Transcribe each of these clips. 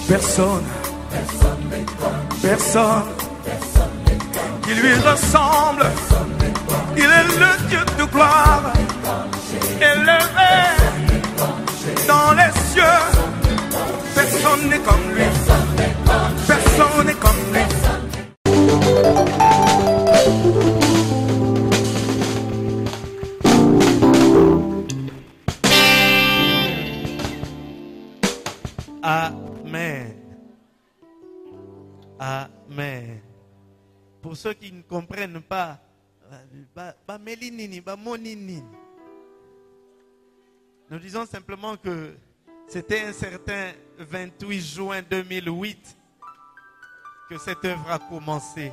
personne, personne, personne qui lui ressemble. Il est le Dieu de gloire, élevé dans les cieux. Personne n'est comme lui, personne n'est comme lui. Amen. Amen. Pour ceux qui ne comprennent pas, nous disons simplement que c'était un certain 28 juin 2008 que cette œuvre a commencé.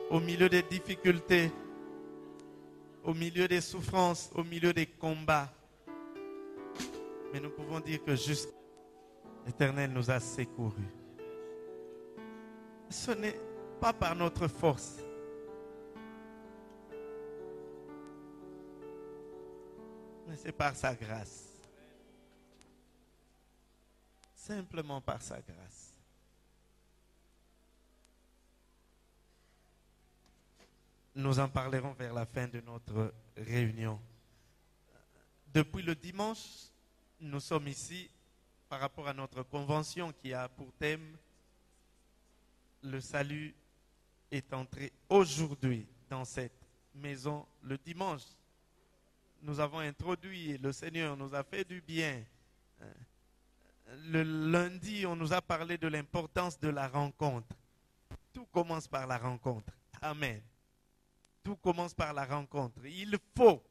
Au milieu des difficultés, au milieu des souffrances, au milieu des combats. Mais nous pouvons dire que juste l'Éternel nous a secourus. Ce n'est pas par notre force. Mais c'est par sa grâce. Simplement par sa grâce. Nous en parlerons vers la fin de notre réunion. Depuis le dimanche, nous sommes ici par rapport à notre convention qui a pour thème « Le salut est entré aujourd'hui dans cette maison le dimanche ». Nous avons introduit, le Seigneur nous a fait du bien. Le lundi, on nous a parlé de l'importance de la rencontre. Tout commence par la rencontre. Amen. Tout commence par la rencontre. Il faut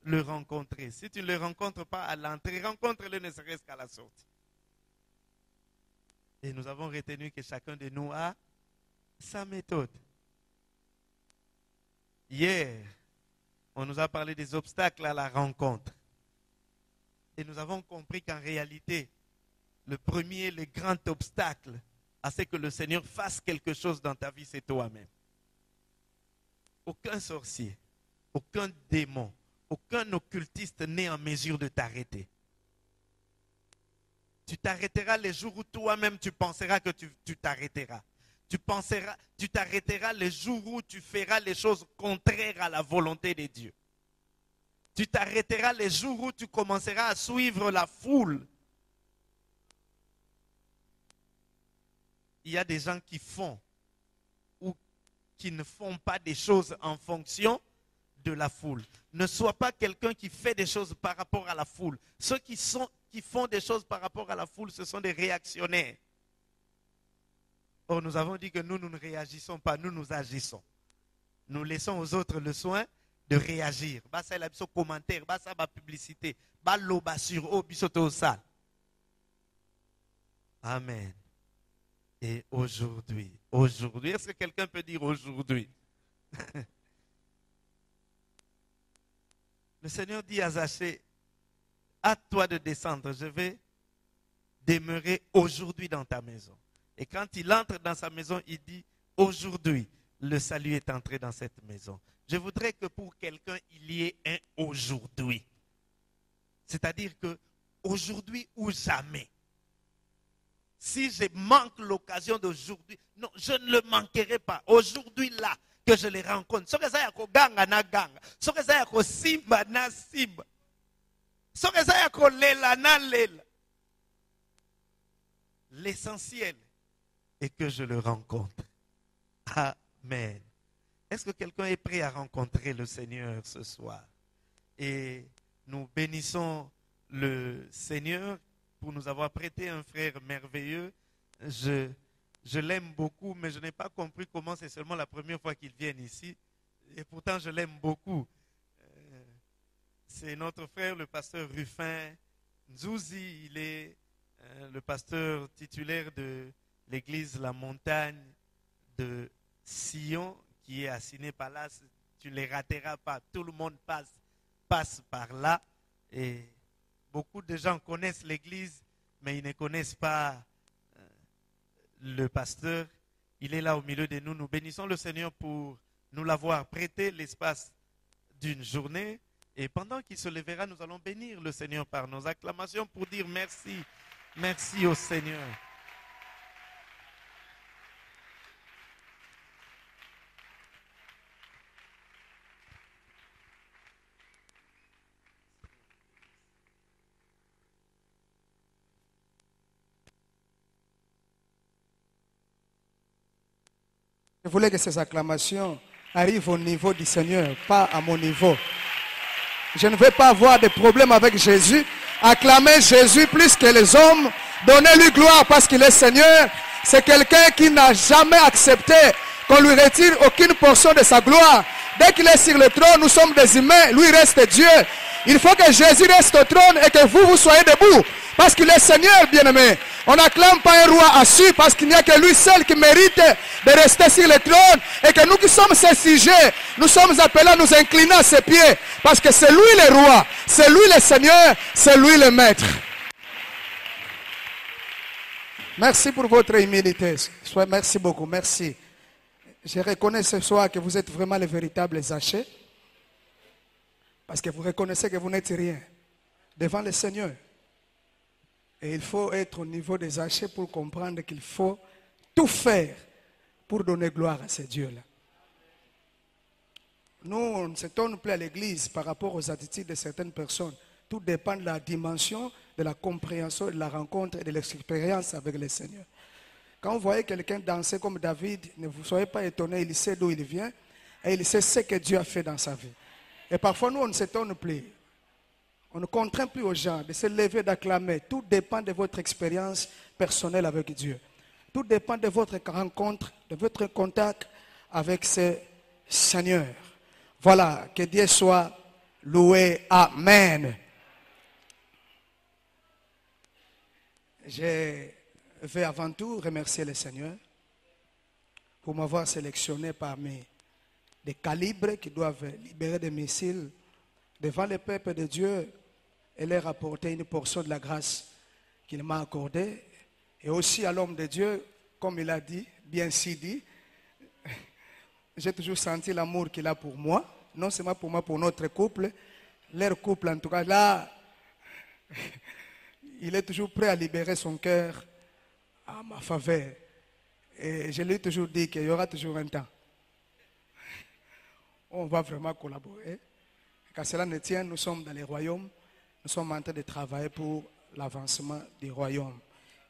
le rencontrer. Si tu ne le rencontres pas à l'entrée, rencontre-le ne serait-ce qu'à la sortie. Et nous avons retenu que chacun de nous a sa méthode. Hier, on nous a parlé des obstacles à la rencontre. Et nous avons compris qu'en réalité, le premier, le grand obstacle à ce que le Seigneur fasse quelque chose dans ta vie, c'est toi-même. Aucun sorcier, aucun démon, aucun occultiste n'est en mesure de t'arrêter. Tu t'arrêteras les jours où toi-même tu penseras que tu t'arrêteras. Tu t'arrêteras les jours où tu feras les choses contraires à la volonté de Dieu. Tu t'arrêteras les jours où tu commenceras à suivre la foule. Il y a des gens qui font ou qui ne font pas des choses en fonction de la foule. Ne sois pas quelqu'un qui fait des choses par rapport à la foule. Ceux qui font des choses par rapport à la foule, ce sont des réactionnaires. Or, nous avons dit que nous ne réagissons pas, nous agissons. Nous laissons aux autres le soin de réagir. Basa la biso commentaire, basa ba publicité, ba loba sur o biso to sal. Amen. Et aujourd'hui, est-ce que quelqu'un peut dire aujourd'hui? Le Seigneur dit à Zachée, à toi de descendre, je vais demeurer aujourd'hui dans ta maison. Et quand il entre dans sa maison, il dit, aujourd'hui, le salut est entré dans cette maison. Je voudrais que pour quelqu'un, il y ait un aujourd'hui. C'est-à-dire que aujourd'hui ou jamais. Si je manque l'occasion d'aujourd'hui, non, je ne le manquerai pas. Aujourd'hui, là, que je les rencontre. Ce que ça y a ko ganga na ganga. Ce que ça y a ko simba na simba. Ce que ça y a ko lela na lela. L'essentiel est que je le rencontre. Amen. Est-ce que quelqu'un est prêt à rencontrer le Seigneur ce soir? Et nous bénissons le Seigneur pour nous avoir prêté un frère merveilleux. Je l'aime beaucoup, mais je n'ai pas compris comment c'est seulement la première fois qu'il vient ici. Et pourtant, je l'aime beaucoup. C'est notre frère, le pasteur Rufin Nzouzi. Il est le pasteur titulaire de l'église La Montagne de Sion, qui est à Ciné-Palace. Tu ne les rateras pas. Tout le monde passe par là. Et beaucoup de gens connaissent l'église, mais ils ne connaissent pas le pasteur. Il est là au milieu de nous. Nous bénissons le Seigneur pour nous l'avoir prêté l'espace d'une journée. Et pendant qu'il se lèvera, nous allons bénir le Seigneur par nos acclamations pour dire merci. Merci au Seigneur. Je voulais que ces acclamations arrivent au niveau du Seigneur, pas à mon niveau. Je ne veux pas avoir de problème avec Jésus. Acclamer Jésus plus que les hommes. Donnez-lui gloire parce qu'il est Seigneur. C'est quelqu'un qui n'a jamais accepté qu'on lui retire aucune portion de sa gloire. Dès qu'il est sur le trône, nous sommes des humains. Lui reste Dieu. Il faut que Jésus reste au trône et que vous soyez debout. Parce qu'il est Seigneur, bien-aimé. On n'acclame pas un roi assis parce qu'il n'y a que lui seul qui mérite de rester sur le trône. Et que nous qui sommes ses sujets, nous sommes appelés à nous incliner à ses pieds. Parce que c'est lui le roi, c'est lui le Seigneur, c'est lui le maître. Merci pour votre humilité. Merci beaucoup, merci. Je reconnais ce soir que vous êtes vraiment les véritables Zachée. Parce que vous reconnaissez que vous n'êtes rien devant le Seigneur. Et il faut être au niveau des Zachée pour comprendre qu'il faut tout faire pour donner gloire à ces dieux-là. Nous, on ne s'étonne plus à l'église par rapport aux attitudes de certaines personnes. Tout dépend de la dimension, de la compréhension, de la rencontre et de l'expérience avec le Seigneur. Quand vous voyez quelqu'un danser comme David, ne vous soyez pas étonnés, il sait d'où il vient et il sait ce que Dieu a fait dans sa vie. Et parfois, nous, on ne s'étonne plus. On ne contraint plus aux gens de se lever, d'acclamer. Tout dépend de votre expérience personnelle avec Dieu. Tout dépend de votre rencontre, de votre contact avec ce Seigneur. Voilà, que Dieu soit loué. Amen. Je vais avant tout remercier le Seigneur pour m'avoir sélectionné parmi des calibres qui doivent libérer des missiles devant le peuple de Dieu et leur apporter une portion de la grâce qu'il m'a accordée. Et aussi à l'homme de Dieu, comme il a dit, bien si dit, j'ai toujours senti l'amour qu'il a pour moi. Non seulement pour moi, pour notre couple. Leur couple, en tout cas, là, il est toujours prêt à libérer son cœur à ma faveur. Et je lui ai toujours dit qu'il y aura toujours un temps. On va vraiment collaborer. Qu'à cela ne tienne, nous sommes dans les royaumes. Nous sommes en train de travailler pour l'avancement du royaume.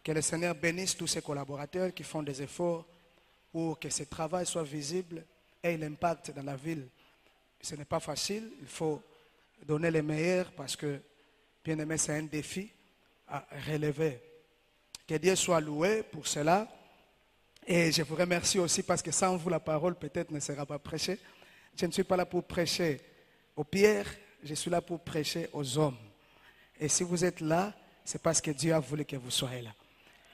Que le Seigneur bénisse tous ses collaborateurs qui font des efforts pour que ce travail soit visible et l'impact dans la ville. Ce n'est pas facile, il faut donner le meilleur parce que, bien aimé, c'est un défi à relever. Que Dieu soit loué pour cela. Et je vous remercie aussi parce que sans vous, la parole peut-être ne sera pas prêchée. Je ne suis pas là pour prêcher aux pierres, je suis là pour prêcher aux hommes. Et si vous êtes là, c'est parce que Dieu a voulu que vous soyez là.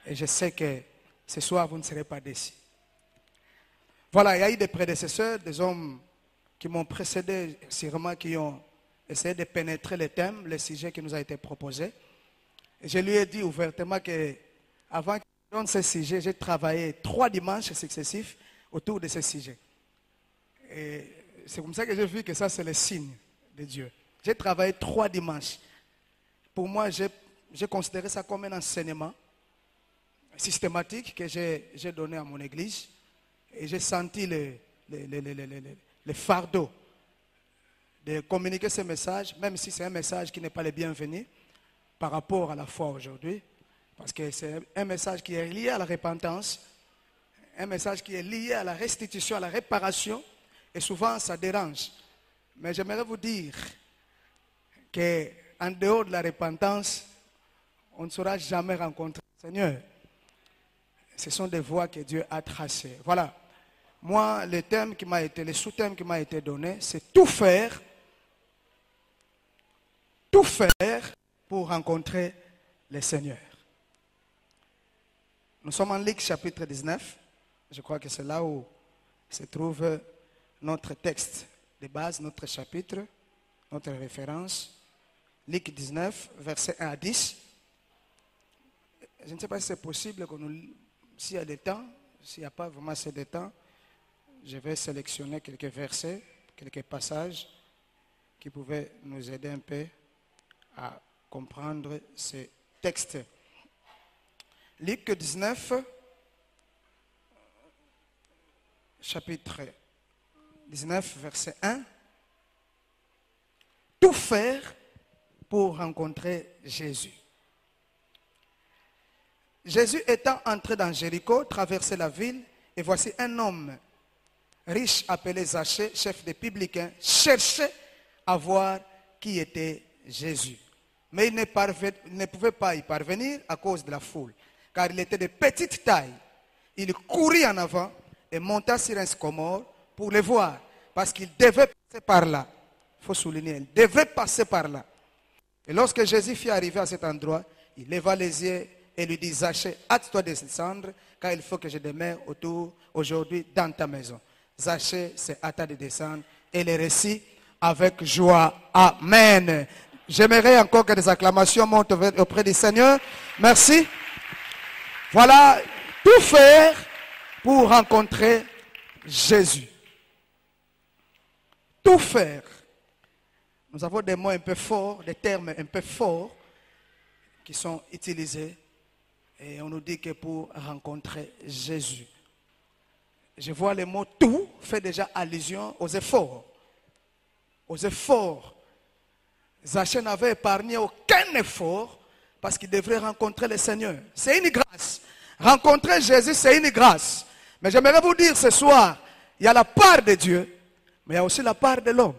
Et je sais que ce soir, vous ne serez pas déçus. Voilà, il y a eu des prédécesseurs, des hommes qui m'ont précédé, sûrement qui ont essayé de pénétrer le thème, le sujet qui nous a été proposé. Et je lui ai dit ouvertement que avant qu'il donne ce sujet, j'ai travaillé 3 dimanches successifs autour de ce sujet. Et c'est comme ça que j'ai vu que ça, c'est le signe de Dieu. J'ai travaillé 3 dimanches. Pour moi, j'ai considéré ça comme un enseignement systématique que j'ai donné à mon église. Et j'ai senti le fardeau de communiquer ce message, même si c'est un message qui n'est pas le bienvenu par rapport à la foi aujourd'hui. Parce que c'est un message qui est lié à la repentance, un message qui est lié à la restitution, à la réparation. Et souvent, ça dérange. Mais j'aimerais vous dire qu'en dehors de la repentance, on ne saura jamais rencontrer le Seigneur. Ce sont des voies que Dieu a tracées. Voilà. Moi, le sous-thème qui m'a été donné, c'est tout faire pour rencontrer le Seigneur. Nous sommes en Luc chapitre 19. Je crois que c'est là où se trouve notre texte de base, notre chapitre, notre référence. Luc 19, versets 1 à 10. Je ne sais pas si c'est possible que s'il y a des temps, s'il n'y a pas vraiment assez de temps, je vais sélectionner quelques versets, quelques passages qui pouvaient nous aider un peu à comprendre ces textes. Luc 19, chapitre 19, verset 1. Tout faire pour rencontrer Jésus. Jésus étant entré dans Jéricho, traversait la ville, et voici un homme riche appelé Zachée, chef des publicains, cherchait à voir qui était Jésus. Mais il ne pouvait pas y parvenir à cause de la foule, car il était de petite taille. Il courut en avant et monta sur un sycomore pour le voir, parce qu'il devait passer par là. Il faut souligner, il devait passer par là. Et lorsque Jésus fut arrivé à cet endroit, il leva les yeux et lui dit, Zachée, hâte-toi de descendre, car il faut que je demeure aujourd'hui dans ta maison. Zachée se hâta de descendre et le récit avec joie. Amen. J'aimerais encore que des acclamations montent auprès du Seigneur. Merci. Voilà, tout faire pour rencontrer Jésus. Tout faire. Nous avons des mots un peu forts, des termes un peu forts qui sont utilisés. Et on nous dit que pour rencontrer Jésus. Je vois le mot tout fait déjà allusion aux efforts. Aux efforts. Zachée n'avait épargné aucun effort parce qu'il devrait rencontrer le Seigneur. C'est une grâce. Rencontrer Jésus, c'est une grâce. Mais j'aimerais vous dire ce soir, il y a la part de Dieu, mais il y a aussi la part de l'homme.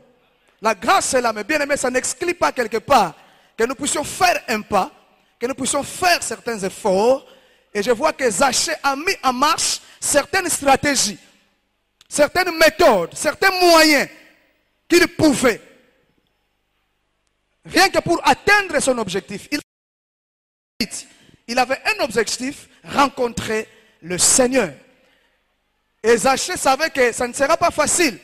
La grâce est là, mais bien aimé, ça n'exclut pas quelque part que nous puissions faire un pas, que nous puissions faire certains efforts. Et je vois que Zachée a mis en marche certaines stratégies, certaines méthodes, certains moyens qu'il pouvait. Rien que pour atteindre son objectif. Il avait un objectif, rencontrer le Seigneur. Et Zachée savait que ça ne sera pas facile.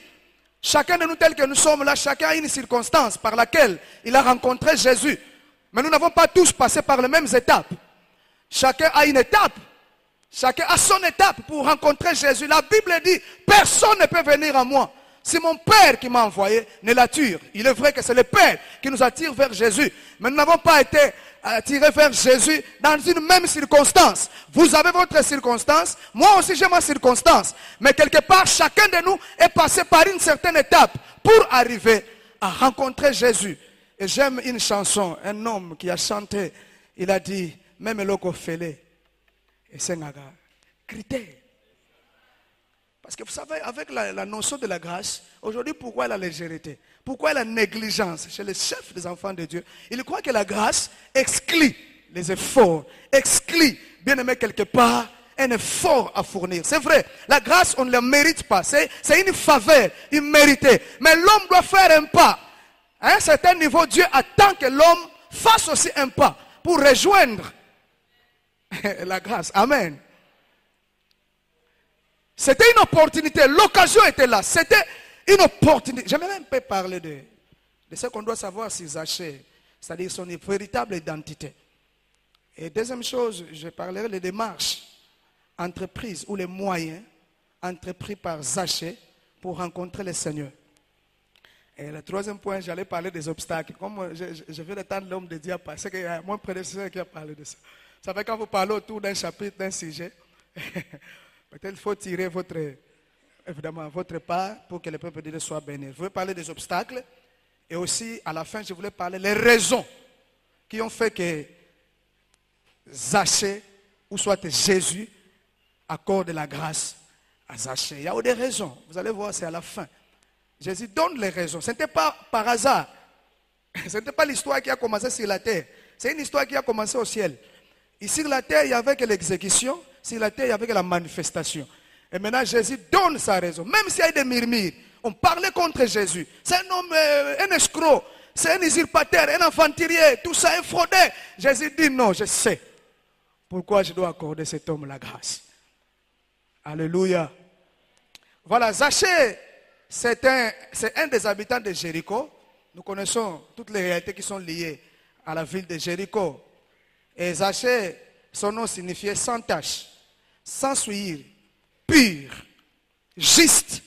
Chacun de nous tels que nous sommes là, chacun a une circonstance par laquelle il a rencontré Jésus. Mais nous n'avons pas tous passé par les mêmes étapes. Chacun a une étape. Chacun a son étape pour rencontrer Jésus. La Bible dit, personne ne peut venir à moi. C'est mon Père qui m'a envoyé, ne l'attire. Il est vrai que c'est le Père qui nous attire vers Jésus. Mais nous n'avons pas été attirés vers Jésus dans une même circonstance. Vous avez votre circonstance, moi aussi j'ai ma circonstance. Mais quelque part, chacun de nous est passé par une certaine étape pour arriver à rencontrer Jésus. Et j'aime une chanson, un homme qui a chanté, il a dit, même l'oko fele, et c'est un critère. Parce que vous savez, avec la notion de la grâce, aujourd'hui, pourquoi la légèreté? Pourquoi la négligence chez les chefs des enfants de Dieu? Il croit que la grâce exclut les efforts, exclut, bien aimé quelque part, un effort à fournir. C'est vrai, la grâce, on ne la mérite pas. C'est une faveur, une méritée. Mais l'homme doit faire un pas. À un certain niveau, Dieu attend que l'homme fasse aussi un pas pour rejoindre la grâce. Amen. C'était une opportunité, l'occasion était là, c'était une opportunité. J'aimerais un peu parler de ce qu'on doit savoir sur Zachée, c'est-à-dire son véritable identité. Et deuxième chose, je parlerai des démarches entreprises ou les moyens entrepris par Zachée pour rencontrer le Seigneur. Et le troisième point, j'allais parler des obstacles. Comme je vais attendre l'homme de Dieu à passer, qu'il y a mon prédécesseur qui a parlé de ça. Vous savez, quand vous parlez autour d'un chapitre, d'un sujet, peut-être il faut tirer évidemment, votre part pour que le peuple de Dieu soit béni. Je voulais parler des obstacles et aussi, à la fin, je voulais parler des raisons qui ont fait que Zachée, ou soit Jésus, accorde la grâce à Zachée. Il y a des raisons. Vous allez voir, c'est à la fin. Jésus donne les raisons. Ce n'était pas par hasard. Ce n'était pas l'histoire qui a commencé sur la terre. C'est une histoire qui a commencé au ciel. Ici, sur la terre, il n'y avait que l'exécution. Sur la terre, il n'y avait que la manifestation. Et maintenant, Jésus donne sa raison. Même s'il y a des murmures, on parlait contre Jésus. C'est un homme, un escroc. C'est un usurpateur, un aventurier, tout ça, un fraudeur. Jésus dit non, je sais pourquoi je dois accorder cet homme la grâce. Alléluia. Voilà, Zachée, c'est un des habitants de Jéricho. Nous connaissons toutes les réalités qui sont liées à la ville de Jéricho. Et Zachée, son nom signifiait sans tache, sans souillure, pur, juste,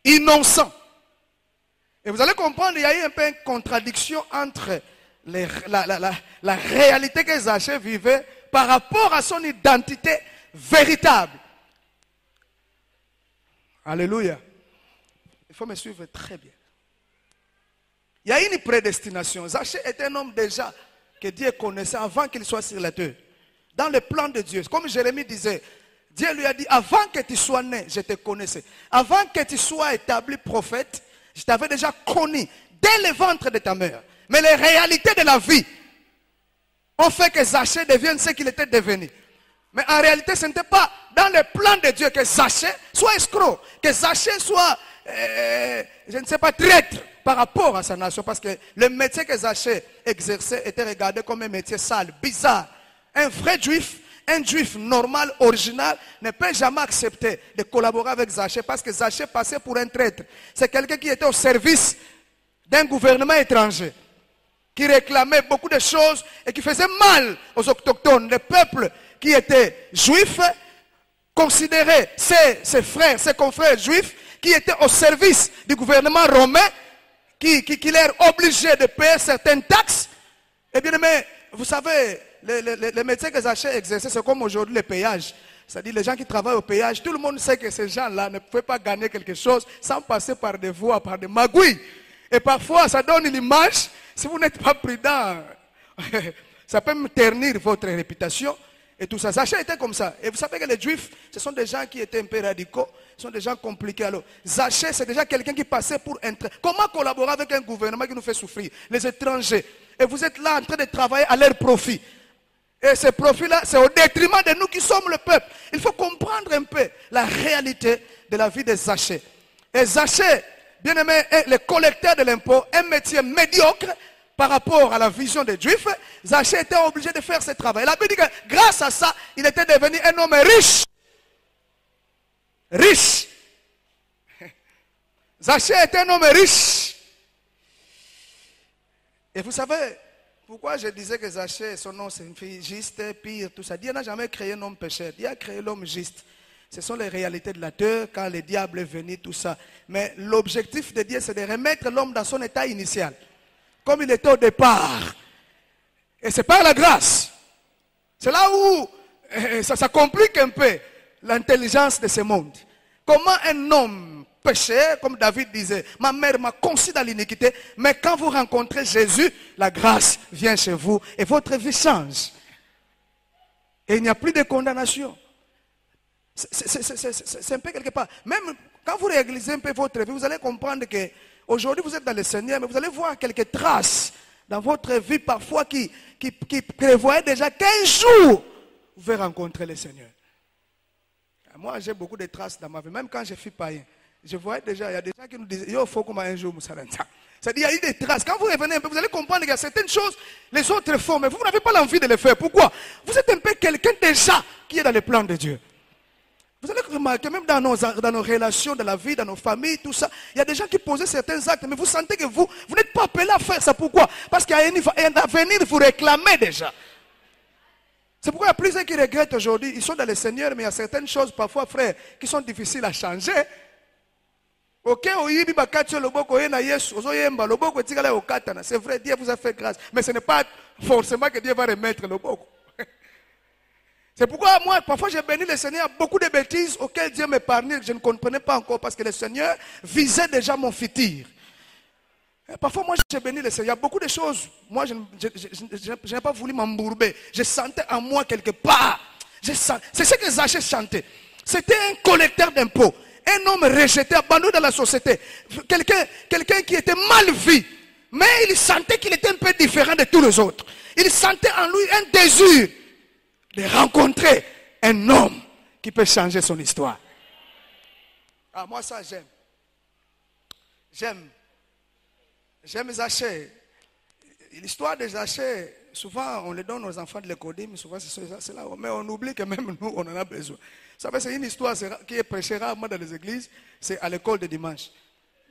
innocent. Et vous allez comprendre, il y a eu un peu une contradiction entre la réalité que Zachée vivait par rapport à son identité véritable. Alléluia. Il faut me suivre très bien. Il y a une prédestination. Zachée était un homme déjà que Dieu connaissait avant qu'il soit sur la terre. Dans le plan de Dieu. Comme Jérémie disait, Dieu lui a dit, avant que tu sois né, je te connaissais. Avant que tu sois établi prophète, je t'avais déjà connu dès le ventre de ta mère. Mais les réalités de la vie ont fait que Zachée devienne ce qu'il était devenu. Mais en réalité, ce n'était pas dans le plan de Dieu que Zachée soit escroc, que Zachée soit, je ne sais pas, traître par rapport à sa nation. Parce que le métier que Zachée exerçait était regardé comme un métier sale, bizarre. Un vrai juif, un juif normal, original, ne peut jamais accepter de collaborer avec Zachée parce que Zachée passait pour un traître. C'est quelqu'un qui était au service d'un gouvernement étranger, qui réclamait beaucoup de choses et qui faisait mal aux autochtones, les peuples qui étaient juifs, considéraient ses frères, ses confrères juifs, qui étaient au service du gouvernement romain, qui leur obligeait de payer certaines taxes. Et bien, mais vous savez, le métier que Zachée exerçait, c'est comme aujourd'hui les péages. C'est-à-dire les gens qui travaillent au péage, tout le monde sait que ces gens-là ne pouvaient pas gagner quelque chose sans passer par des voies, par des magouilles. Et parfois, ça donne l'image, si vous n'êtes pas prudent, ça peut me ternir votre réputation. Et tout ça. Zachée était comme ça. Et vous savez que les Juifs, ce sont des gens qui étaient un peu radicaux. Ce sont des gens compliqués. Alors, Zachée, c'est déjà quelqu'un qui passait pour un... Comment collaborer avec un gouvernement qui nous fait souffrir? Les étrangers. Et vous êtes là en train de travailler à leur profit. Et ce profit-là, c'est au détriment de nous qui sommes le peuple. Il faut comprendre un peu la réalité de la vie de Zachée. Et Zachée, bien aimé, est le collecteur de l'impôt, un métier médiocre par rapport à la vision des Juifs. Zachée était obligé de faire ce travail. La Bible dit que grâce à ça, il était devenu un homme riche. Riche. Zachée était un homme riche. Et vous savez, pourquoi je disais que Zachée, son nom signifie juste, pire, tout ça. Dieu n'a jamais créé un homme pécheur. Dieu a créé l'homme juste. Ce sont les réalités de la terre, quand le diable est venu, tout ça. Mais l'objectif de Dieu, c'est de remettre l'homme dans son état initial. Comme il était au départ. Et c'est par la grâce. C'est là où ça complique un peu l'intelligence de ce monde. Comment un homme péché, comme David disait, ma mère m'a conçu dans l'iniquité, mais quand vous rencontrez Jésus, la grâce vient chez vous et votre vie change. Et il n'y a plus de condamnation. C'est un peu quelque part. Même quand vous réalisez un peu votre vie, vous allez comprendre que aujourd'hui vous êtes dans le Seigneur, mais vous allez voir quelques traces dans votre vie parfois qui prévoyaient déjà qu'un jour vous allez rencontrer le Seigneur. Moi j'ai beaucoup de traces dans ma vie, même quand je suis païen. Je voyais déjà, il y a des gens qui nous disent, il faut comme un jour, Moussaranta. C'est-à-dire, il y a eu des traces. Quand vous revenez un peu, vous allez comprendre qu'il y a certaines choses, les autres font, mais vous n'avez pas l'envie de les faire. Pourquoi? Vous êtes un peu quelqu'un déjà qui est dans le plan de Dieu. Vous allez remarquer, même dans nos relations, dans la vie, dans nos familles, tout ça, il y a des gens qui posaient certains actes, mais vous sentez que vous n'êtes pas appelé à faire ça. Pourquoi? Parce qu'il y a un avenir, vous réclamez déjà. C'est pourquoi il y a plusieurs qui regrettent aujourd'hui. Ils sont dans le Seigneur, mais il y a certaines choses, parfois, frères, qui sont difficiles à changer. C'est vrai, Dieu vous a fait grâce. Mais ce n'est pas forcément que Dieu va remettre le boko. C'est pourquoi moi, parfois j'ai béni le Seigneur à beaucoup de bêtises auxquelles Dieu m'épargnait, que je ne comprenais pas encore parce que le Seigneur visait déjà mon futur. Parfois moi j'ai béni le Seigneur, il y a beaucoup de choses. Moi je n'ai pas voulu m'embourber. Je sentais en moi quelque part. C'est ce que Zachée chantait. C'était un collecteur d'impôts. Un homme rejeté, abandonné dans la société. Quelqu'un qui était mal vu. Mais il sentait qu'il était un peu différent de tous les autres. Il sentait en lui un désir de rencontrer un homme qui peut changer son histoire. Ah, moi ça j'aime. J'aime Zachée. L'histoire de Zachée, souvent on le donne aux enfants de l'école, mais souvent c'est là. Mais on oublie que même nous, on en a besoin. Vous savez, c'est une histoire qui est prêchée rarement dans les églises, c'est à l'école de dimanche.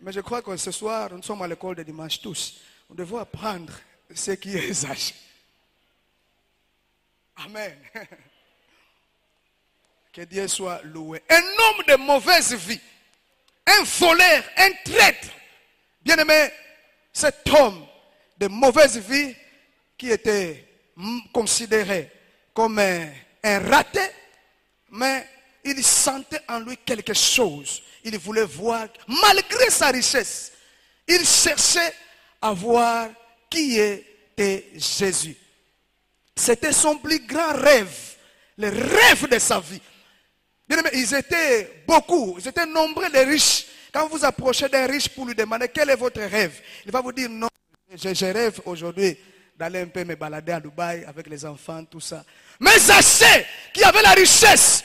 Mais je crois que ce soir, nous sommes à l'école de dimanche tous. Nous devons apprendre ce qui est Zachée. Amen. Que Dieu soit loué. Un homme de mauvaise vie, un voleur, un traître, Bien-aimé, cet homme de mauvaise vie qui était considéré comme un raté, mais il sentait en lui quelque chose. Il voulait voir, malgré sa richesse, il cherchait à voir qui était Jésus. C'était son plus grand rêve, le rêve de sa vie. Bien-aimé, ils étaient beaucoup, ils étaient nombreux les riches. Quand vous approchez d'un riche pour lui demander quel est votre rêve, il va vous dire non, je rêve aujourd'hui d'aller un peu me balader à Dubaï avec les enfants, tout ça. Mais Zachée, qui avait la richesse,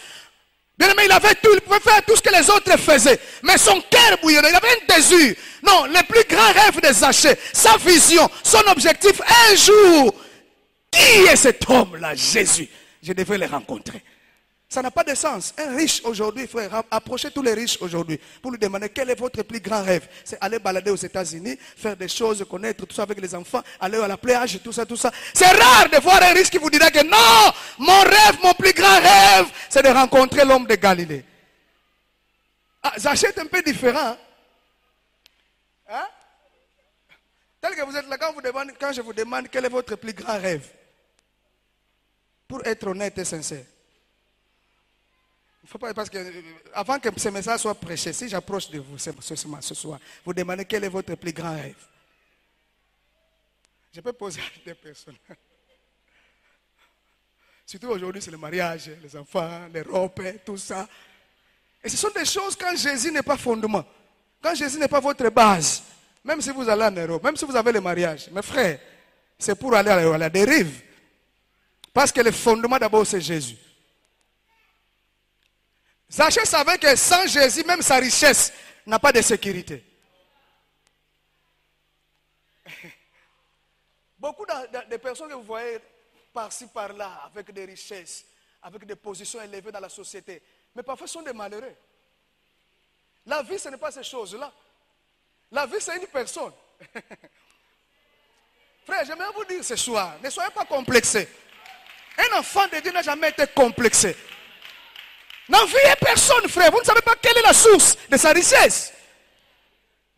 bien aimé, il avait tout, il pouvait faire tout ce que les autres faisaient. Mais son cœur bouillonnait, il avait un désir. Non, le plus grand rêve de Zachée, sa vision, son objectif, un jour, qui est cet homme-là, Jésus? Je devais le rencontrer. Ça n'a pas de sens. Un riche aujourd'hui, frère, approchez tous les riches aujourd'hui pour lui demander quel est votre plus grand rêve. C'est aller balader aux États-Unis, faire des choses, connaître tout ça avec les enfants, aller à la plage, tout ça, tout ça. C'est rare de voir un riche qui vous dira que non, mon rêve, mon plus grand rêve, c'est de rencontrer l'homme de Galilée. Ah, Zachée est un peu différent. Hein? Tel que vous êtes là, quand je vous demande quel est votre plus grand rêve, pour être honnête et sincère. Il ne faut pas, parce que avant que ce message soit prêché, si j'approche de vous ce soir, vous demandez quel est votre plus grand rêve. Je peux poser à des personnes. Surtout aujourd'hui, c'est le mariage, les enfants, les robes, tout ça. Et ce sont des choses quand Jésus n'est pas fondement. Quand Jésus n'est pas votre base. Même si vous allez en Europe, même si vous avez le mariage. Mes frères, c'est pour aller à la dérive. Parce que le fondement d'abord, c'est Jésus. Zachée savait que sans Jésus, même sa richesse n'a pas de sécurité. Beaucoup de personnes que vous voyez par-ci, par-là, avec des richesses, avec des positions élevées dans la société, mais parfois sont des malheureux. La vie, ce n'est pas ces choses-là. La vie, c'est une personne. Frère, j'aimerais vous dire ce soir, ne soyez pas complexés. Un enfant de Dieu n'a jamais été complexé. N'enviez personne, frère. Vous ne savez pas quelle est la source de sa richesse.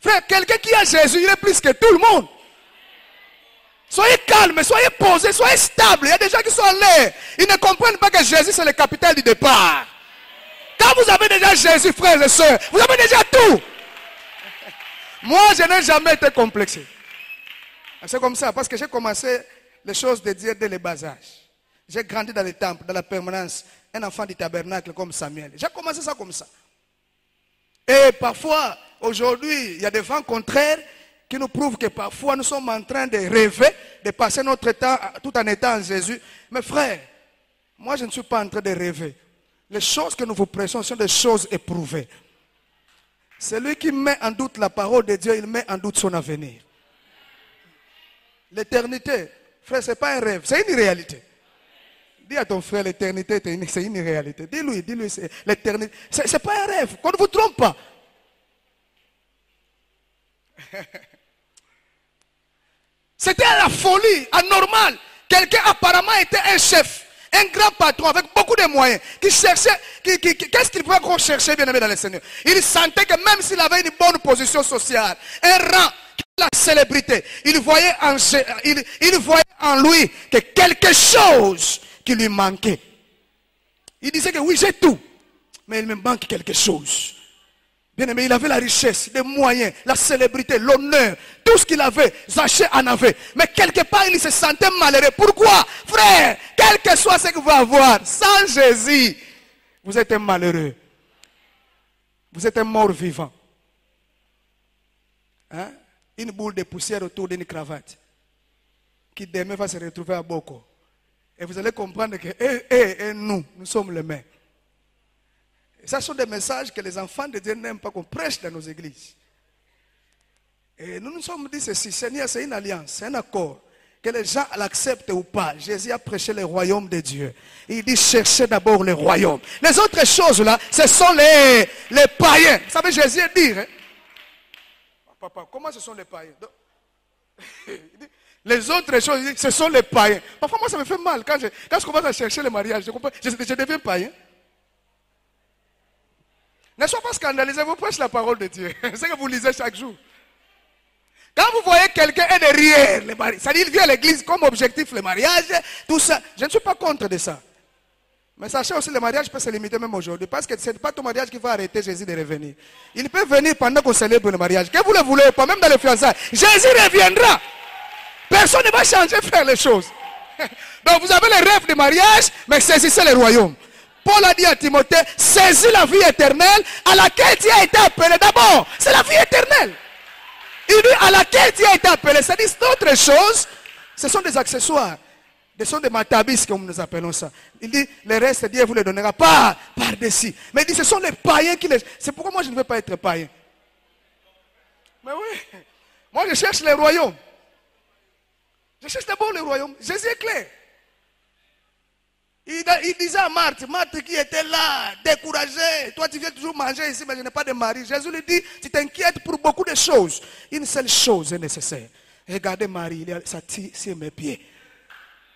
Frère, quelqu'un qui a Jésus, il est plus que tout le monde. Soyez calme, soyez posé, soyez stable. Il y a des gens qui sont en l'air. Ils ne comprennent pas que Jésus, c'est le capital du départ. Quand vous avez déjà Jésus, frères et sœurs, vous avez déjà tout. Moi, je n'ai jamais été complexé. C'est comme ça, parce que j'ai commencé les choses de Dieu dès le bas âge. J'ai grandi dans les temples, dans la permanence. Un enfant du tabernacle comme Samuel. J'ai commencé ça comme ça. Et parfois, aujourd'hui, il y a des vents contraires qui nous prouvent que parfois nous sommes en train de rêver, de passer notre temps tout en étant en Jésus. Mais frère, moi je ne suis pas en train de rêver. Les choses que nous vous prêchons sont des choses éprouvées. Celui qui met en doute la parole de Dieu, il met en doute son avenir. L'éternité, frère, ce n'est pas un rêve, c'est une réalité. Dis à ton frère, l'éternité, c'est une réalité. Dis-lui, l'éternité. Ce n'est pas un rêve, qu'on ne vous trompe pas. C'était la folie, anormal. Quelqu'un apparemment était un chef, un grand patron avec beaucoup de moyens, qui cherchait, qu'est-ce qu'il pouvait chercher, bien aimé dans le Seigneur? Il sentait que même s'il avait une bonne position sociale, un rang, la célébrité, il voyait en lui que quelque chose qui lui manquait. Il disait que oui, j'ai tout, mais il me manque quelque chose. Bien aimé, il avait la richesse, les moyens, la célébrité, l'honneur, tout ce qu'il avait, Zachée en avait. Mais quelque part, il se sentait malheureux. Pourquoi? Frère, quel que soit ce que vous allez avoir, sans Jésus, vous êtes un malheureux. Vous êtes un mort vivant. Hein? Une boule de poussière autour d'une cravate qui demain va se retrouver à Boko. Et vous allez comprendre que nous sommes les mêmes. Et ça sont des messages que les enfants de Dieu n'aiment pas qu'on prêche dans nos églises. Et nous nous sommes dit ceci, Seigneur, c'est une alliance, c'est un accord. Que les gens l'acceptent ou pas. Jésus a prêché le royaume de Dieu. Il dit cherchez d'abord le royaume. Les autres choses là, ce sont les païens. Vous savez, Jésus dit, hein? Papa, comment ce sont les païens? Les autres choses, ce sont les païens. Parfois, moi, ça me fait mal. Quand je commence à chercher le mariage, je deviens païen. Ne soyez pas scandalisés, vous prêchez la parole de Dieu. C'est ce que vous lisez chaque jour. Quand vous voyez quelqu'un est derrière le mariage, c'est-à-dire il vient à l'église comme objectif le mariage, tout ça, je ne suis pas contre de ça. Mais sachez aussi, le mariage peut se limiter même aujourd'hui. Parce que ce n'est pas ton mariage qui va arrêter Jésus de revenir. Il peut venir pendant qu'on célèbre le mariage. Que vous le voulez pas, même dans les fiançailles. Jésus reviendra. Personne ne va changer faire les choses. Donc vous avez les rêves de mariage, mais saisissez le royaume. Paul a dit à Timothée, saisis la vie éternelle à laquelle tu as été appelé. D'abord, c'est la vie éternelle. Il dit à laquelle tu as été appelé. C'est-à-dire d'autres choses, ce sont des accessoires. Ce sont des matabis, comme nous appelons ça. Il dit, le reste, Dieu vous les donnera pas par-dessus. Mais il dit, ce sont les païens qui les... C'est pourquoi moi, je ne veux pas être païen. Mais oui, moi, je cherche le royaume. Je cherche d'abord le royaume. Jésus est clair. Il disait à Marthe, Marthe qui était là, découragée. Toi, tu viens toujours manger ici, mais je n'ai pas de mari. Jésus lui dit, tu t'inquiètes pour beaucoup de choses. Une seule chose est nécessaire. Regardez Marie, il a sa tille sur mes pieds.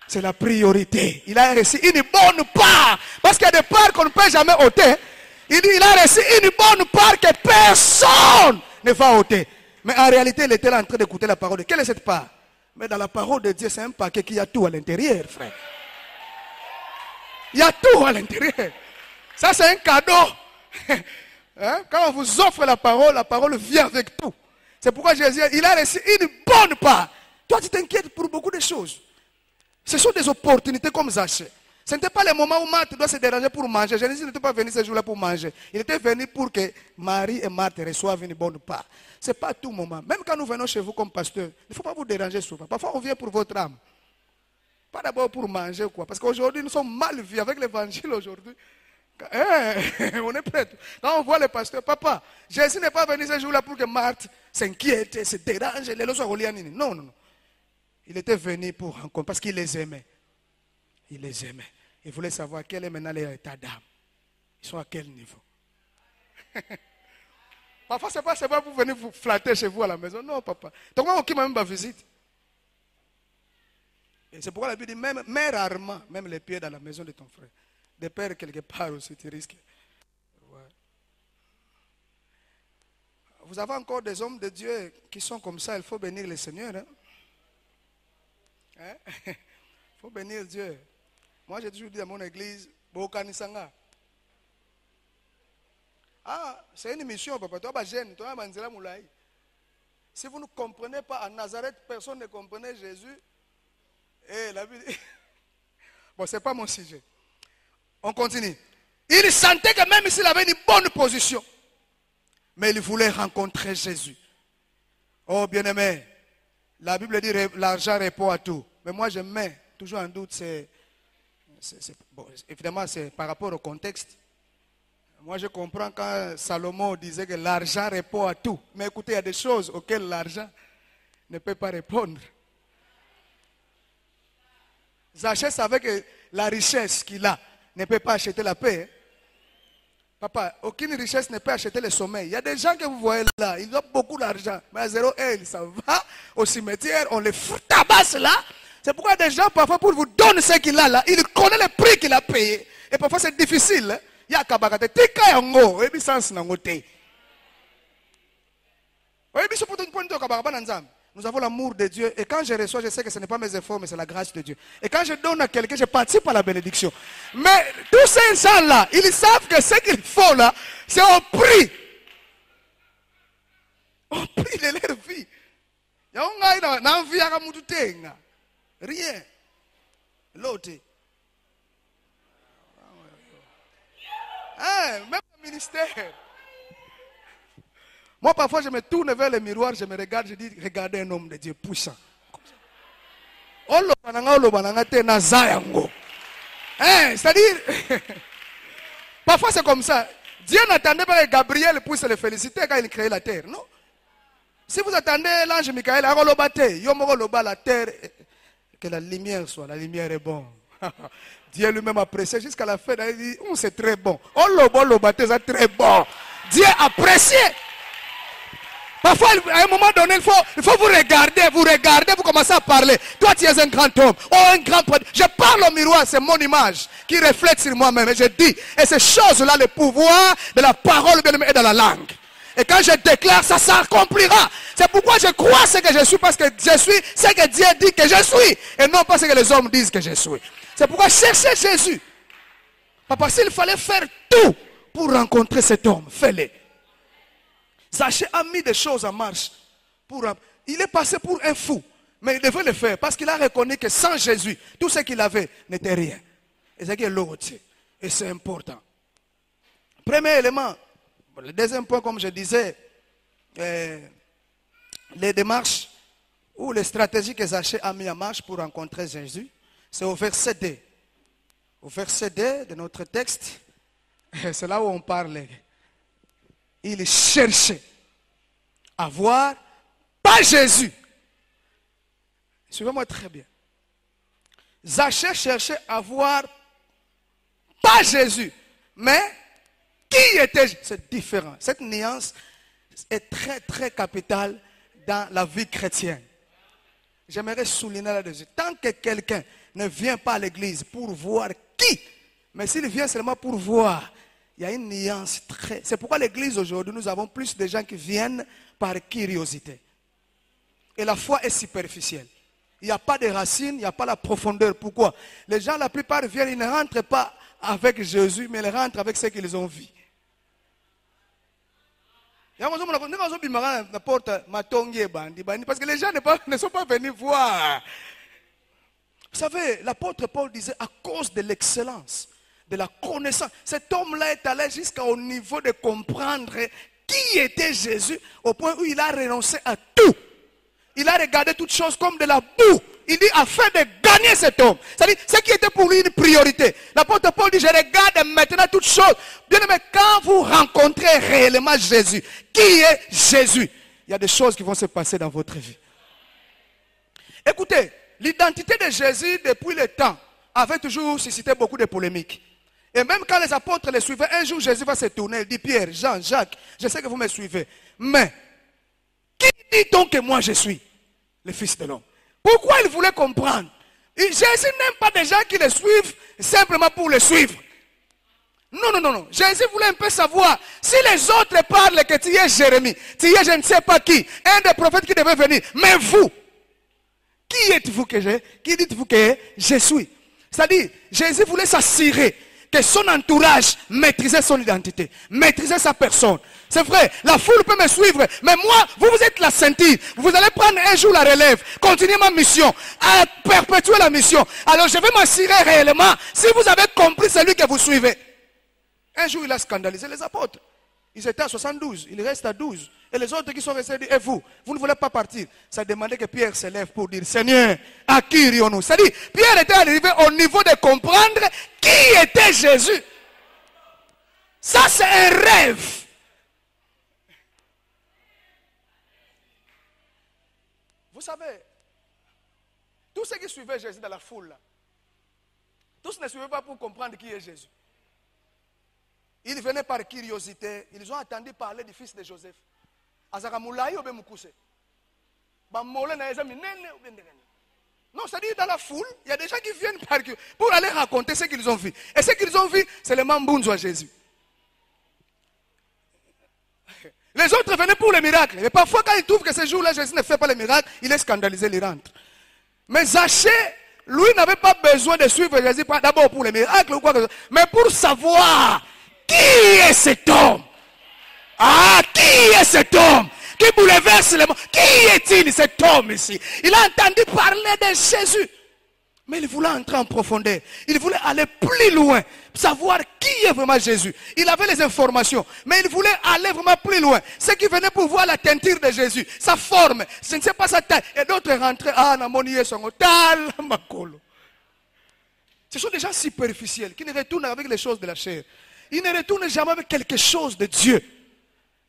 C'est la priorité. Il a reçu une bonne part. Parce qu'il y a des parts qu'on ne peut jamais ôter. Il dit, il a reçu une bonne part que personne ne va ôter. Mais en réalité, il était là en train d'écouter la parole. Quelle est cette part? Mais dans la parole de Dieu, c'est un paquet qui a tout à l'intérieur, frère. Il y a tout à l'intérieur. Ça, c'est un cadeau. Hein? Quand on vous offre la parole vient avec tout. C'est pourquoi Jésus, il a reçu une bonne part. Toi, tu t'inquiètes pour beaucoup de choses. Ce sont des opportunités comme Zachée. Ce n'était pas le moment où Marthe doit se déranger pour manger. Jésus n'était pas venu ce jour-là pour manger. Il était venu pour que Marie et Marthe reçoivent une bonne part. Ce n'est pas tout moment. Même quand nous venons chez vous comme pasteur, il ne faut pas vous déranger souvent. Parfois, on vient pour votre âme. Pas d'abord pour manger ou quoi. Parce qu'aujourd'hui, nous sommes mal vus avec l'évangile aujourd'hui. On est prêts. Quand on voit le pasteur, papa, Jésus n'est pas venu ce jour-là pour que Marthe s'inquiète, se dérange, les lois soient reliées. Non, non, non. Il était venu pour rencontrer, parce qu'il les aimait. Il les aimait. Il voulait savoir quel est maintenant leur état d'âme. Ils sont à quel niveau. Parfois, ce n'est pas pour venir vous flatter chez vous à la maison. Non, papa. Donc, on qui m'a même pas visite. Et c'est pourquoi la Bible dit, mets rarement, même les pieds dans la maison de ton frère. De père quelque part aussi, tu risques. Ouais. Vous avez encore des hommes de Dieu qui sont comme ça, il faut bénir le Seigneur. Il faut bénir Dieu. Moi, j'ai toujours dit à mon église, Bokanisanga. Ah, c'est une mission, papa. Toi, jeune, toi, Manzela Moulaï. Si vous ne comprenez pas, à Nazareth, personne ne comprenait Jésus. Et la Bible. Bon, ce n'est pas mon sujet. On continue. Il sentait que même s'il avait une bonne position, mais il voulait rencontrer Jésus. Oh, bien-aimé, la Bible dit l'argent répond à tout. Mais moi, je mets toujours en doute, bon, évidemment, c'est par rapport au contexte. Moi, je comprends quand Salomon disait que l'argent répond à tout. Mais écoutez, il y a des choses auxquelles l'argent ne peut pas répondre. Zachée savait que la richesse qu'il a ne peut pas acheter la paix. Papa, aucune richesse ne peut acheter le sommeil. Il y a des gens que vous voyez là, ils ont beaucoup d'argent. Mais à 0 1, ça va au cimetière, on les tabasse là. C'est pourquoi des gens, parfois, pour vous donner ce qu'il a là, il connaît le prix qu'il a payé. Et parfois, c'est difficile. Hein? Il y a kabakate. Tika yango, ebi sans nangote. Ebi so puto point to kabakaba nanzam. Nous avons l'amour de Dieu. Et quand je reçois, je sais que ce n'est pas mes efforts, mais c'est la grâce de Dieu. Et quand je donne à quelqu'un, je participe à la bénédiction. Mais tous ces gens-là, ils savent que ce qu'ils font là, c'est au prix. Au prix de leur vie. Rien. L'autre. Même le ministère. Moi, parfois, je me tourne vers le miroir, je me regarde, je dis, regardez un homme de Dieu puissant. C'est-à-dire, parfois c'est comme ça. Dieu n'attendait pas que Gabriel puisse le féliciter quand il créait la terre, non? Si vous attendez l'ange Michael, la terre, que la lumière soit, la lumière est bonne. Dieu lui-même apprécié jusqu'à la fin, il dit, c'est très bon. C'est très bon. Dieu apprécié. Parfois, à un moment donné, il faut vous regarder, vous commencez à parler. Toi, tu es un grand homme, un grand prêtre. Je parle au miroir, c'est mon image qui reflète sur moi-même. Et je dis, et ces choses-là, le pouvoir de la parole est dans la langue. Et quand je déclare, ça s'accomplira. C'est pourquoi je crois ce que je suis, parce que je suis ce que Dieu dit que je suis. Et non pas ce que les hommes disent que je suis. C'est pourquoi cherchez Jésus. Parce qu'il fallait faire tout pour rencontrer cet homme. Fais-le. Zaché a mis des choses en marche. Il est passé pour un fou. Mais il devait le faire parce qu'il a reconnu que sans Jésus, tout ce qu'il avait n'était rien. Et c'est l'autre. Et c'est important. Premier élément. Le deuxième point, comme je disais, les démarches ou les stratégies que Zaché a mis en marche pour rencontrer Jésus, c'est au verset 2. Au verset 2 de notre texte, c'est là où on parle. Il cherchait à voir, pas Jésus. Suivez-moi très bien. Zaché cherchait à voir, pas Jésus, mais qui était Jésus. C'est différent. Cette nuance est très très capitale dans la vie chrétienne. J'aimerais souligner là-dessus. Tant que quelqu'un ne vient pas à l'église pour voir qui, mais s'il vient seulement pour voir, il y a une nuance très... C'est pourquoi l'église aujourd'hui, nous avons plus de gens qui viennent par curiosité. Et la foi est superficielle. Il n'y a pas de racines, il n'y a pas la profondeur. Pourquoi? Les gens, la plupart viennent, ils ne rentrent pas avec Jésus, mais ils rentrent avec ce qu'ils ont vu. Parce que les gens ne sont pas venus voir. Vous savez, l'apôtre Paul disait à cause de l'excellence, de la connaissance. Cet homme-là est allé jusqu'au niveau de comprendre qui était Jésus, au point où il a renoncé à tout. Il a regardé toutes choses comme de la boue. Il dit afin de gagner cet homme. C'est-à-dire, ce qui était pour lui une priorité. L'apôtre Paul dit, je regarde maintenant toutes choses. Bien aimé, quand vous rencontrez réellement Jésus, qui est Jésus? Il y a des choses qui vont se passer dans votre vie. Écoutez, l'identité de Jésus depuis le temps avait toujours suscité beaucoup de polémiques. Et même quand les apôtres les suivaient, un jour Jésus va se tourner. Il dit, Pierre, Jean, Jacques, je sais que vous me suivez. Mais, qui dit donc que moi je suis le Fils de l'homme? Pourquoi il voulait comprendre? Jésus n'aime pas des gens qui le suivent simplement pour le suivre. Non. Jésus voulait un peu savoir si les autres parlent que tu es Jérémie, tu es je ne sais pas qui, un des prophètes qui devait venir. Mais vous, qui êtes-vous qui dites-vous que je suis? C'est-à-dire, Jésus voulait s'assurer que son entourage maîtrisait son identité, maîtrisait sa personne. C'est vrai, la foule peut me suivre, mais moi, vous êtes la ceinture. Vous allez prendre un jour la relève, continuer ma mission, à perpétuer la mission. Alors je vais m'assurer réellement si vous avez compris celui que vous suivez. Un jour, il a scandalisé les apôtres. Ils étaient à 72, il reste à 12. Et les autres qui sont restés disent, et vous ne voulez pas partir? Ça demandait que Pierre se lève pour dire, Seigneur, à qui irions-nous? C'est-à-dire, Pierre était arrivé au niveau de comprendre qui était Jésus. Ça, c'est un rêve. Vous savez, tous ceux qui suivaient Jésus dans la foule, là, tous ne suivaient pas pour comprendre qui est Jésus. Ils venaient par curiosité. Ils ont entendu parler du fils de Joseph. Non, c'est-à-dire dans la foule, il y a des gens qui viennent par curiosité pour aller raconter ce qu'ils ont vu. Et ce qu'ils ont vu, c'est le Mambunzo à Jésus. Les autres venaient pour les miracles. Et parfois, quand ils trouvent que ce jour-là, Jésus ne fait pas les miracles, il est scandalisé, il rentre. Mais Zaché, lui, n'avait pas besoin de suivre Jésus d'abord pour les miracles ou quoi que ce soit, mais pour savoir qui est cet homme. Ah, qui est cet homme qui bouleverse le monde? Qui est-il cet homme ici? Il a entendu parler de Jésus. Mais il voulait entrer en profondeur. Il voulait aller plus loin. Savoir qui est vraiment Jésus. Il avait les informations. Mais il voulait aller vraiment plus loin. Ceux qui venaient pour voir la teinture de Jésus. Sa forme. Je ne sais pas sa taille. Et d'autres rentraient. Ah, Namonié son tal, Makolo. Ce sont des gens superficiels qui ne retournent avec les choses de la chair. Ils ne retournent jamais avec quelque chose de Dieu.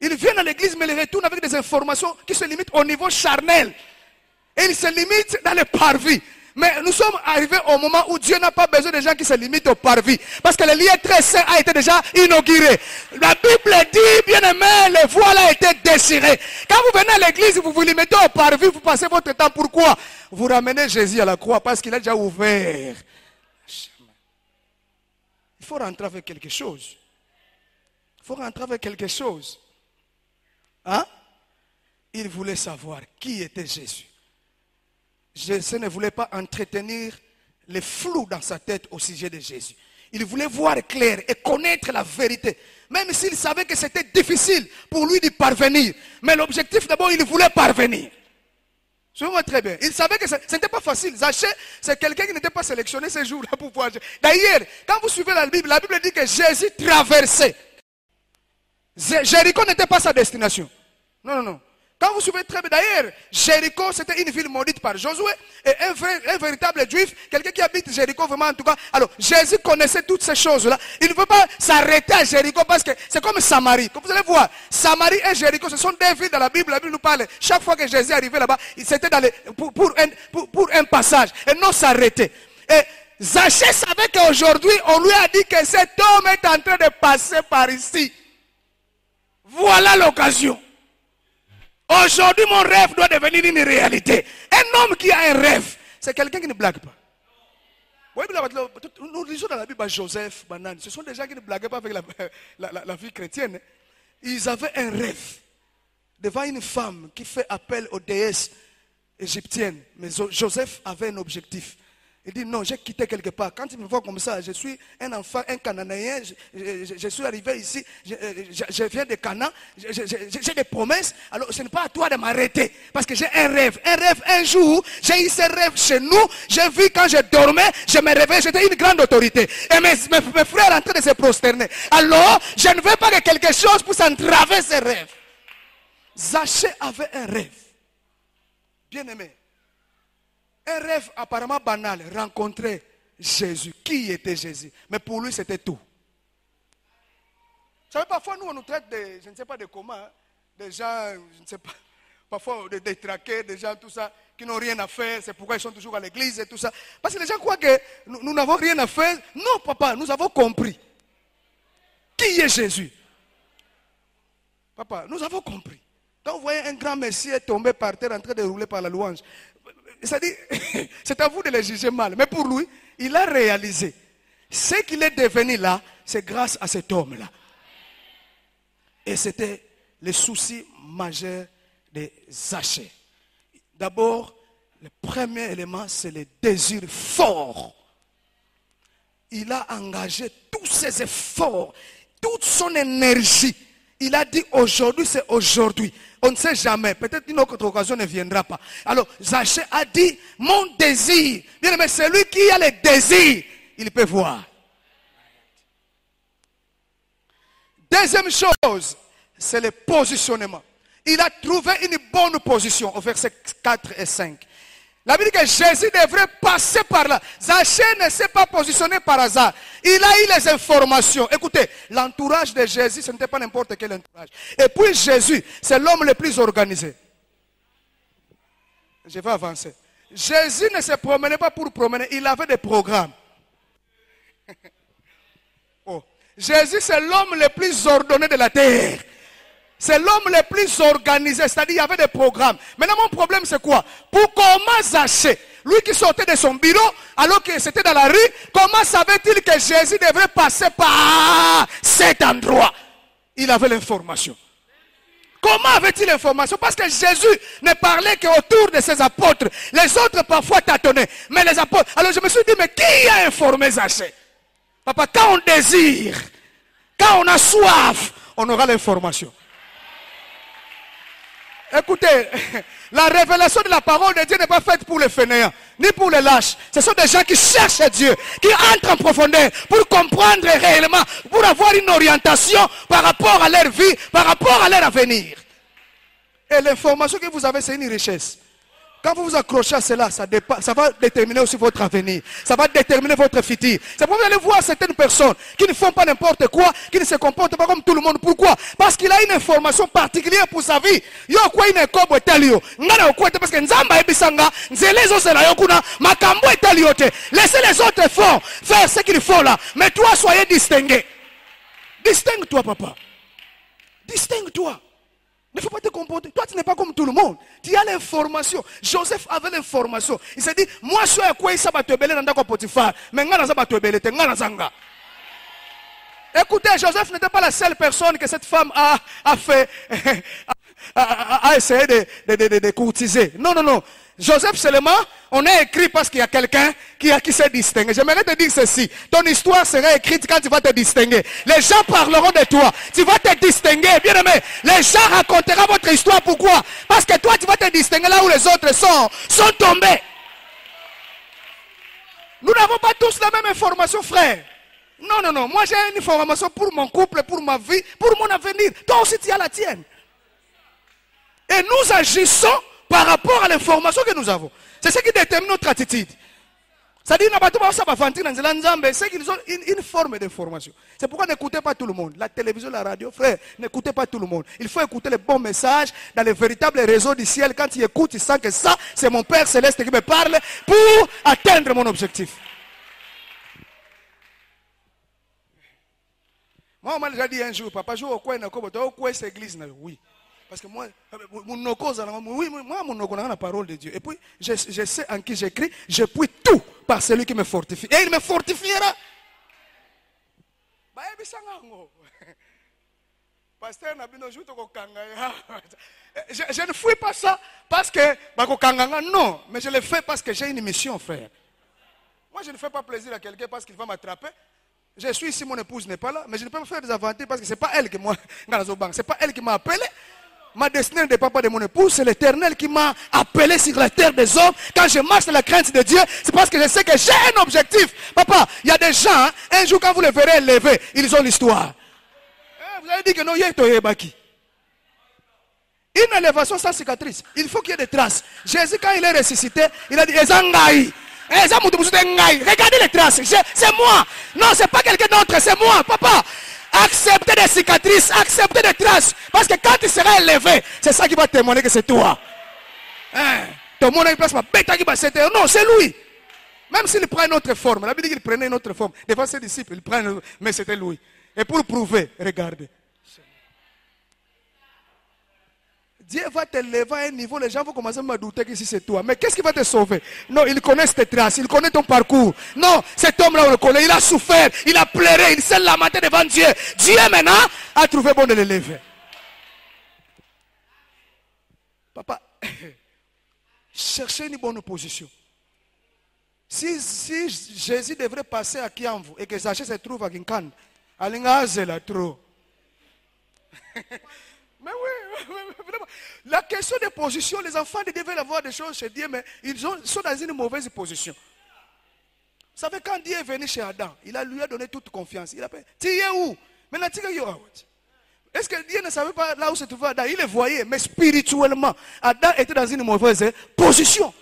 Ils viennent à l'église, mais ils retournent avec des informations qui se limitent au niveau charnel. Et ils se limitent dans le parvis. Mais nous sommes arrivés au moment où Dieu n'a pas besoin de gens qui se limitent au parvis. Parce que le lieu très saint a été déjà inauguré. La Bible dit, bien aimé, le voile a été déchiré. Quand vous venez à l'église, vous vous limitez au parvis, vous passez votre temps. Pourquoi? Vous ramenez Jésus à la croix parce qu'il a déjà ouvert. Il faut rentrer avec quelque chose. Il faut rentrer avec quelque chose. Hein? Il voulait savoir qui était Jésus. Jésus ne voulait pas entretenir le flou dans sa tête au sujet de Jésus. Il voulait voir clair et connaître la vérité. Même s'il savait que c'était difficile pour lui d'y parvenir. Mais l'objectif d'abord, il voulait parvenir. Suivez-moi très bien. Il savait que ce n'était pas facile. Zaché, c'est quelqu'un qui n'était pas sélectionné ces jours-là pour pouvoir. D'ailleurs, quand vous suivez la Bible dit que Jésus traversait. Jéricho n'était pas sa destination. Non, non, non. Quand vous suivez très bien, d'ailleurs, Jéricho, c'était une ville maudite par Josué. Et un véritable juif, quelqu'un qui habite Jéricho, vraiment en tout cas. Alors, Jésus connaissait toutes ces choses-là. Il ne veut pas s'arrêter à Jéricho parce que c'est comme Samarie. Comme vous allez voir, Samarie et Jéricho, ce sont deux villes dans la Bible. La Bible nous parle. Chaque fois que Jésus arrivait là-bas, c'était pour un passage et non s'arrêter. Et Zaché savait qu'aujourd'hui, on lui a dit que cet homme est en train de passer par ici. Voilà l'occasion. Aujourd'hui, mon rêve doit devenir une réalité. Un homme qui a un rêve, c'est quelqu'un qui ne blague pas. Nous lisons dans la Bible Joseph, Banane. Ce sont des gens qui ne blaguent pas avec la vie chrétienne. Ils avaient un rêve devant une femme qui fait appel aux déesses égyptiennes. Mais Joseph avait un objectif. Il dit non, j'ai quitté quelque part. Quand il me voit comme ça, je suis un enfant, un Cananéen, je suis arrivé ici, je viens de Canaan, j'ai des promesses. Alors ce n'est pas à toi de m'arrêter, parce que j'ai un rêve. Un jour, j'ai eu ce rêve chez nous, j'ai vu quand je dormais, je me réveillais, j'étais une grande autorité. Et mes frères en train de se prosterner. Alors, je ne veux pas que quelque chose puisse entraver ce rêve. Zaché avait un rêve. Bien aimé. Un rêve apparemment banal, rencontrer Jésus. Qui était Jésus? Mais pour lui, c'était tout. Vous savez, parfois, nous, on nous traite de, je ne sais pas de comment, hein, des gens, je ne sais pas, parfois des détraqués, des gens, tout ça, qui n'ont rien à faire. C'est pourquoi ils sont toujours à l'église et tout ça. Parce que les gens croient que nous n'avons rien à faire. Non, papa, nous avons compris. Qui est Jésus? Papa, nous avons compris. Quand vous voyez un grand Messie tomber par terre en train de rouler par la louange, c'est à vous de le juger mal. Mais pour lui, il a réalisé. Ce qu'il est devenu là, c'est grâce à cet homme-là. Et c'était le souci majeur de Zaché. D'abord, le premier élément, c'est le désir fort. Il a engagé tous ses efforts, toute son énergie. Il a dit aujourd'hui, c'est aujourd'hui. On ne sait jamais. Peut-être une autre occasion ne viendra pas. Alors, Zaché a dit, mon désir. Bien aimé, celui qui a le désir, il peut voir. Deuxième chose, c'est le positionnement. Il a trouvé une bonne position au verset 4 et 5. La Bible dit que Jésus devrait passer par là. Zaché ne s'est pas positionné par hasard. Il a eu les informations. Écoutez, l'entourage de Jésus, ce n'était pas n'importe quel entourage. Et puis Jésus, c'est l'homme le plus organisé. Je vais avancer. Jésus ne se promenait pas pour promener, il avait des programmes. Oh. Jésus, c'est l'homme le plus ordonné de la terre. C'est l'homme le plus organisé, c'est-à-dire il y avait des programmes. Maintenant mon problème c'est quoi? Pour comment Zaché, lui qui sortait de son bureau alors que c'était dans la rue, comment savait-il que Jésus devrait passer par cet endroit? Il avait l'information. Comment avait-il l'information? Parce que Jésus ne parlait qu'autour de ses apôtres. Les autres parfois tâtonnaient, mais les apôtres. Alors je me suis dit, mais qui a informé Zaché? Papa, quand on désire, quand on a soif, on aura l'information. Écoutez, la révélation de la parole de Dieu n'est pas faite pour les fainéants, ni pour les lâches. Ce sont des gens qui cherchent Dieu, qui entrent en profondeur pour comprendre réellement, pour avoir une orientation par rapport à leur vie, par rapport à leur avenir. Et l'information que vous avez, c'est une richesse. Quand vous vous accrochez à cela, ça va déterminer aussi votre avenir. Ça va déterminer votre futur. C'est pourquoi vous allez voir certaines personnes qui ne font pas n'importe quoi, qui ne se comportent pas comme tout le monde. Pourquoi? Parce qu'il a une information particulière pour sa vie. Yo quoi une kobo etalio. Ngana quoi parce que nzamba ebisanga, nzelezo sela yokuna, makambo etaliote. Laissez les autres faire ce qu'ils font là. Mais toi, soyez distingué. Distingue-toi, papa. Distingue-toi. Il ne faut pas te comporter. Toi, tu n'es pas comme tout le monde. Tu as l'information. Joseph avait l'information. Il s'est dit, moi, je suis à quoi il s'est battu dans Potiphar. Mais écoutez, Joseph n'était pas la seule personne que cette femme a fait à essayer de courtiser. Non, non, non. Joseph seulement, on a écrit parce qu'il y a quelqu'un qui s'est distingué. J'aimerais te dire ceci. Ton histoire sera écrite quand tu vas te distinguer. Les gens parleront de toi. Tu vas te distinguer. Bien aimé, les gens raconteront votre histoire. Pourquoi? Parce que toi, tu vas te distinguer là où les autres sont tombés. Nous n'avons pas tous la même information, frère. Non, non, non. Moi, j'ai une information pour mon couple, pour ma vie, pour mon avenir. Toi aussi, tu as la tienne. Et nous agissons par rapport à l'information que nous avons. C'est ce qui détermine notre attitude. C'est-à-dire, c'est qu'ils ont une forme d'information. C'est pourquoi n'écoutez pas tout le monde. La télévision, la radio, frère, n'écoutez pas tout le monde. Il faut écouter les bons messages dans les véritables réseaux du ciel. Quand tu écoutes, tu sens que ça, c'est mon Père Céleste qui me parle pour atteindre mon objectif. Moi, on m'a déjà dit un jour, papa, je vais au coin de cette église. Oui. Parce que moi, mon la parole de Dieu. Et puis, je sais en qui j'écris, je puis tout par celui qui me fortifie. Et il me fortifiera. Je ne fouille pas ça parce que, non, mais je le fais parce que j'ai une mission, frère. Moi, je ne fais pas plaisir à quelqu'un parce qu'il va m'attraper. Je suis ici, mon épouse n'est pas là, mais je ne peux pas faire des aventures parce que ce n'est pas elle qui c'est pas elle qui m'a appelé. Ma destinée n'est pas de mon épouse, c'est l'Éternel qui m'a appelé sur la terre des hommes. Quand je marche dans la crainte de Dieu, c'est parce que je sais que j'ai un objectif. Papa, il y a des gens, un jour quand vous les verrez lever, ils ont l'histoire. Vous avez dit que non, il y a une élévation sans cicatrice. Il faut qu'il y ait des traces. Jésus, quand il est ressuscité, il a dit, Ezangaï. Regardez les traces, c'est moi. Non, c'est pas quelqu'un d'autre, c'est moi, papa. Acceptez des cicatrices, acceptez des traces. Parce que quand tu seras élevé, c'est ça qui va témoigner que c'est toi. Ton monde a une place, non, c'est lui. Même s'il prend une autre forme, la Bible dit qu'il prenait une autre forme. Devant ses disciples, il prend mais c'était lui. Et pour prouver, regardez. Dieu va te lever à un niveau, les gens vont commencer à me douter que si c'est toi. Mais qu'est-ce qui va te sauver? Non, il connaît tes traces, il connaît ton parcours. Non, cet homme-là, on le connaît, il a souffert, il a pleuré, il s'est lamenté devant Dieu. Dieu, maintenant, a trouvé bon de le lever. Papa, cherchez une bonne position. Si Jésus devrait passer à Kiamvu et que Zachée se trouve à Kinkan, Alingaze la trop. Mais oui, vraiment. La question des positions, les enfants devaient avoir des choses chez Dieu, mais ils sont dans une mauvaise position. Vous savez, quand Dieu est venu chez Adam, il lui a donné toute confiance. Il a dit, tu es où? Maintenant, tu es où? Est-ce que Dieu ne savait pas là où se trouvait Adam? Il le voyait, mais spirituellement, Adam était dans une mauvaise position.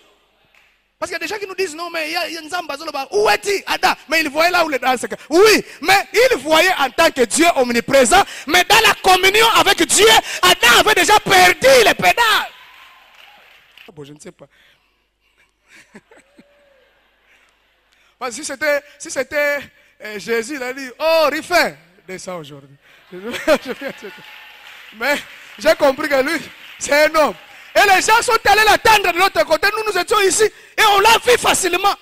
Parce qu'il y a des gens qui nous disent, non, mais il y a une zamba, où est-il, Adam? Mais il voyait là où il est dans ce cas. Oui, mais il voyait en tant que Dieu omniprésent, mais dans la communion avec Dieu, Adam avait déjà perdu les pédales. Ah bon, je ne sais pas. Parce que si c'était Jésus, il a dit, oh, refais de ça aujourd'hui. Mais j'ai compris que lui, c'est un homme. Et les gens sont allés l'attendre de l'autre côté. Nous étions ici et on l'a vu facilement.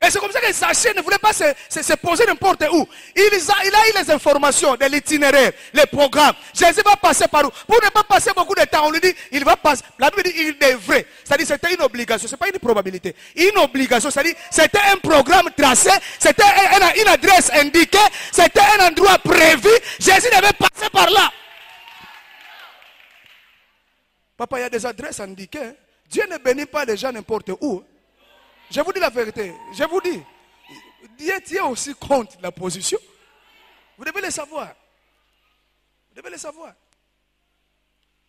Et c'est comme ça que Zachée ne voulait pas se poser n'importe où. Il a eu les informations de l'itinéraire, les programmes. Jésus va passer par où? Pour ne pas passer beaucoup de temps, on lui dit, il va passer. La Bible dit, il devrait. C'est-à-dire, c'était une obligation. Ce n'est pas une probabilité. Une obligation. C'est-à-dire, c'était un programme tracé. C'était une adresse indiquée. C'était un endroit prévu. Jésus devait passer par là. Papa, il y a des adresses indiquées. Dieu ne bénit pas les gens n'importe où. Je vous dis la vérité. Je vous dis. Dieu tient aussi compte de la position. Vous devez le savoir. Vous devez le savoir.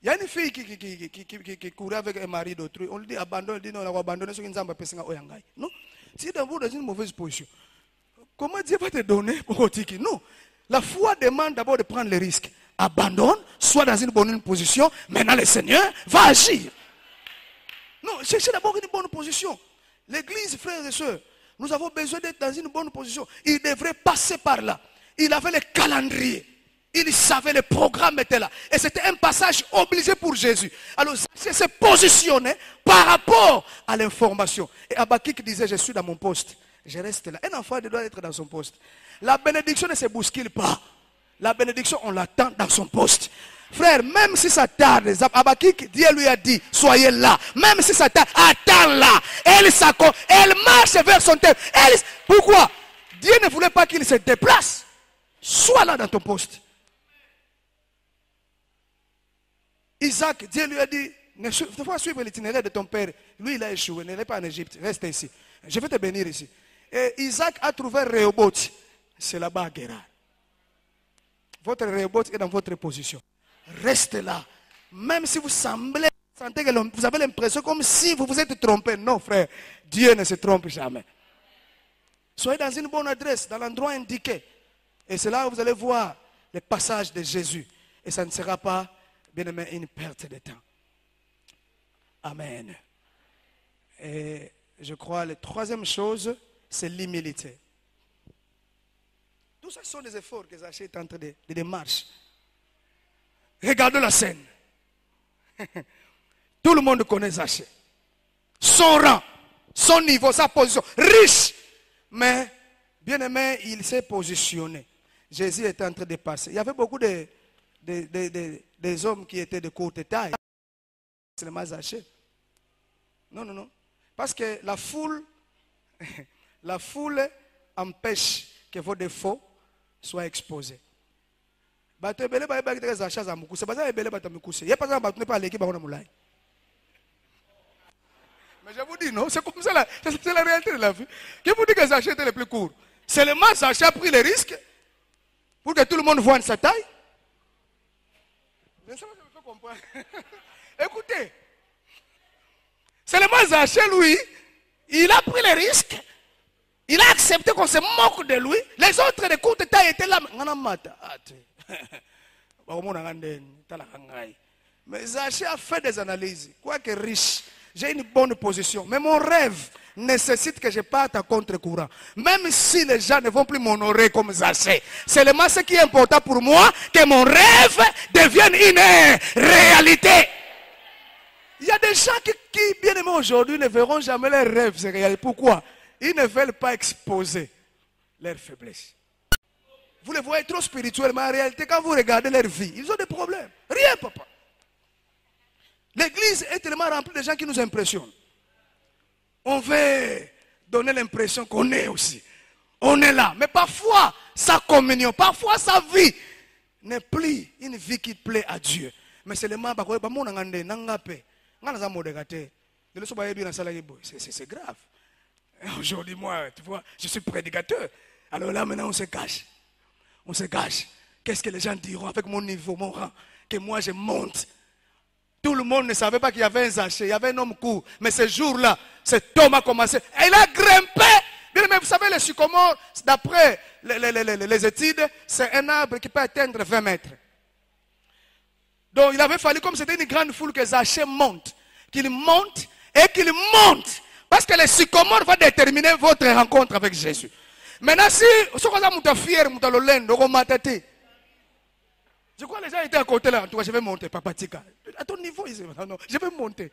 Il y a une fille qui courait avec un mari d'autrui. On lui dit abandonne. Elle dit non, on va abandonner ce qui nous a empêché. Non. Si d'abord dans une mauvaise position, comment Dieu va te donner pour tiki? Non. La foi demande d'abord de prendre les risques. Abandonne, sois dans une bonne position. Maintenant, le Seigneur va agir. Non, cherchez d'abord une bonne position. L'église, frères et sœurs, nous avons besoin d'être dans une bonne position. Il devrait passer par là. Il avait le calendrier. Il savait, le programme était là. Et c'était un passage obligé pour Jésus. Alors, Zachée s'est positionné par rapport à l'information. Et Habakkuk disait, je suis dans mon poste. Je reste là. Un enfant doit être dans son poste. La bénédiction ne se bouscule pas. La bénédiction, on l'attend dans son poste. Frère, même si ça tarde, Abakik, Dieu lui a dit, soyez là. Même si ça tarde, attends là. Elle marche vers son terme. Pourquoi? Dieu ne voulait pas qu'il se déplace. Sois là dans ton poste. Isaac, Dieu lui a dit, ne faut pas suivre l'itinéraire de ton père. Lui, il a échoué, ne l'est pas en Égypte. Reste ici. Je vais te bénir ici. Et Isaac a trouvé Rehoboth. C'est là-bas à Guérard. Votre Rehoboth est dans votre position. Restez là. Même si vous sentez que vous avez l'impression comme si vous vous êtes trompé. Non, frère. Dieu ne se trompe jamais. Soyez dans une bonne adresse, dans l'endroit indiqué. Et c'est là où vous allez voir le passage de Jésus. Et ça ne sera pas, bien aimé, une perte de temps. Amen. Et je crois la troisième chose, c'est l'humilité. Tout ça sont des efforts que Zachée est en train de démarcher. Regardez la scène. Tout le monde connaît Zachée. Son rang, son niveau, sa position. Riche. Mais, bien aimé, il s'est positionné. Jésus était en train de passer. Il y avait beaucoup des hommes qui étaient de courte taille. C'est le Zachée. Non. Parce que la foule empêche que vos défauts soient exposés. Mais je vous dis, non, c'est comme ça, c'est la réalité de la vie. Qui vous dit que Zachée était le plus court? Seulement Zachée a pris le risque pour que tout le monde voie sa taille. Je ne sais pas si je me fais comprendre. Écoutez, seulement Zachée, lui, il a pris le risque. Il a accepté qu'on se moque de lui. Les autres de courte taille étaient là. Mais Zachée a fait des analyses. Quoique riche, j'ai une bonne position. Mais mon rêve nécessite que je parte à contre-courant. Même si les gens ne vont plus m'honorer comme Zachée. Seulement ce qui est important pour moi, que mon rêve devienne une réalité. Il y a des gens qui bien aimés aujourd'hui, ne verront jamais leurs rêves se réaliser. Pourquoi? Ils ne veulent pas exposer leurs faiblesses. Vous les voyez trop spirituels, mais en réalité, quand vous regardez leur vie, ils ont des problèmes. Rien, papa. L'église est tellement remplie de gens qui nous impressionnent. On veut donner l'impression qu'on est aussi. On est là. Mais parfois, sa communion, parfois sa vie n'est plus une vie qui plaît à Dieu. Mais c'est le mal. C'est grave. Aujourd'hui, moi, tu vois, je suis prédicateur. Alors là, maintenant, on se cache. On se cache. Qu'est-ce que les gens diront avec mon niveau, mon rang? Que moi, je monte. Tout le monde ne savait pas qu'il y avait un Zachée, il y avait un homme court. Mais ce jour-là, cet homme a commencé. Et il a grimpé. Bien, mais vous savez, le sycomore, d'après les études, c'est un arbre qui peut atteindre 20 mètres. Donc, il avait fallu, comme c'était une grande foule, que Zachée monte. Qu'il monte et qu'il monte. Parce que le sycomore va déterminer votre rencontre avec Jésus. Maintenant, si vous êtes fier, vous êtes je crois que les gens étaient à côté là. En tout cas, je vais monter, Papa Tika. À ton niveau, ils disent, non, je vais monter.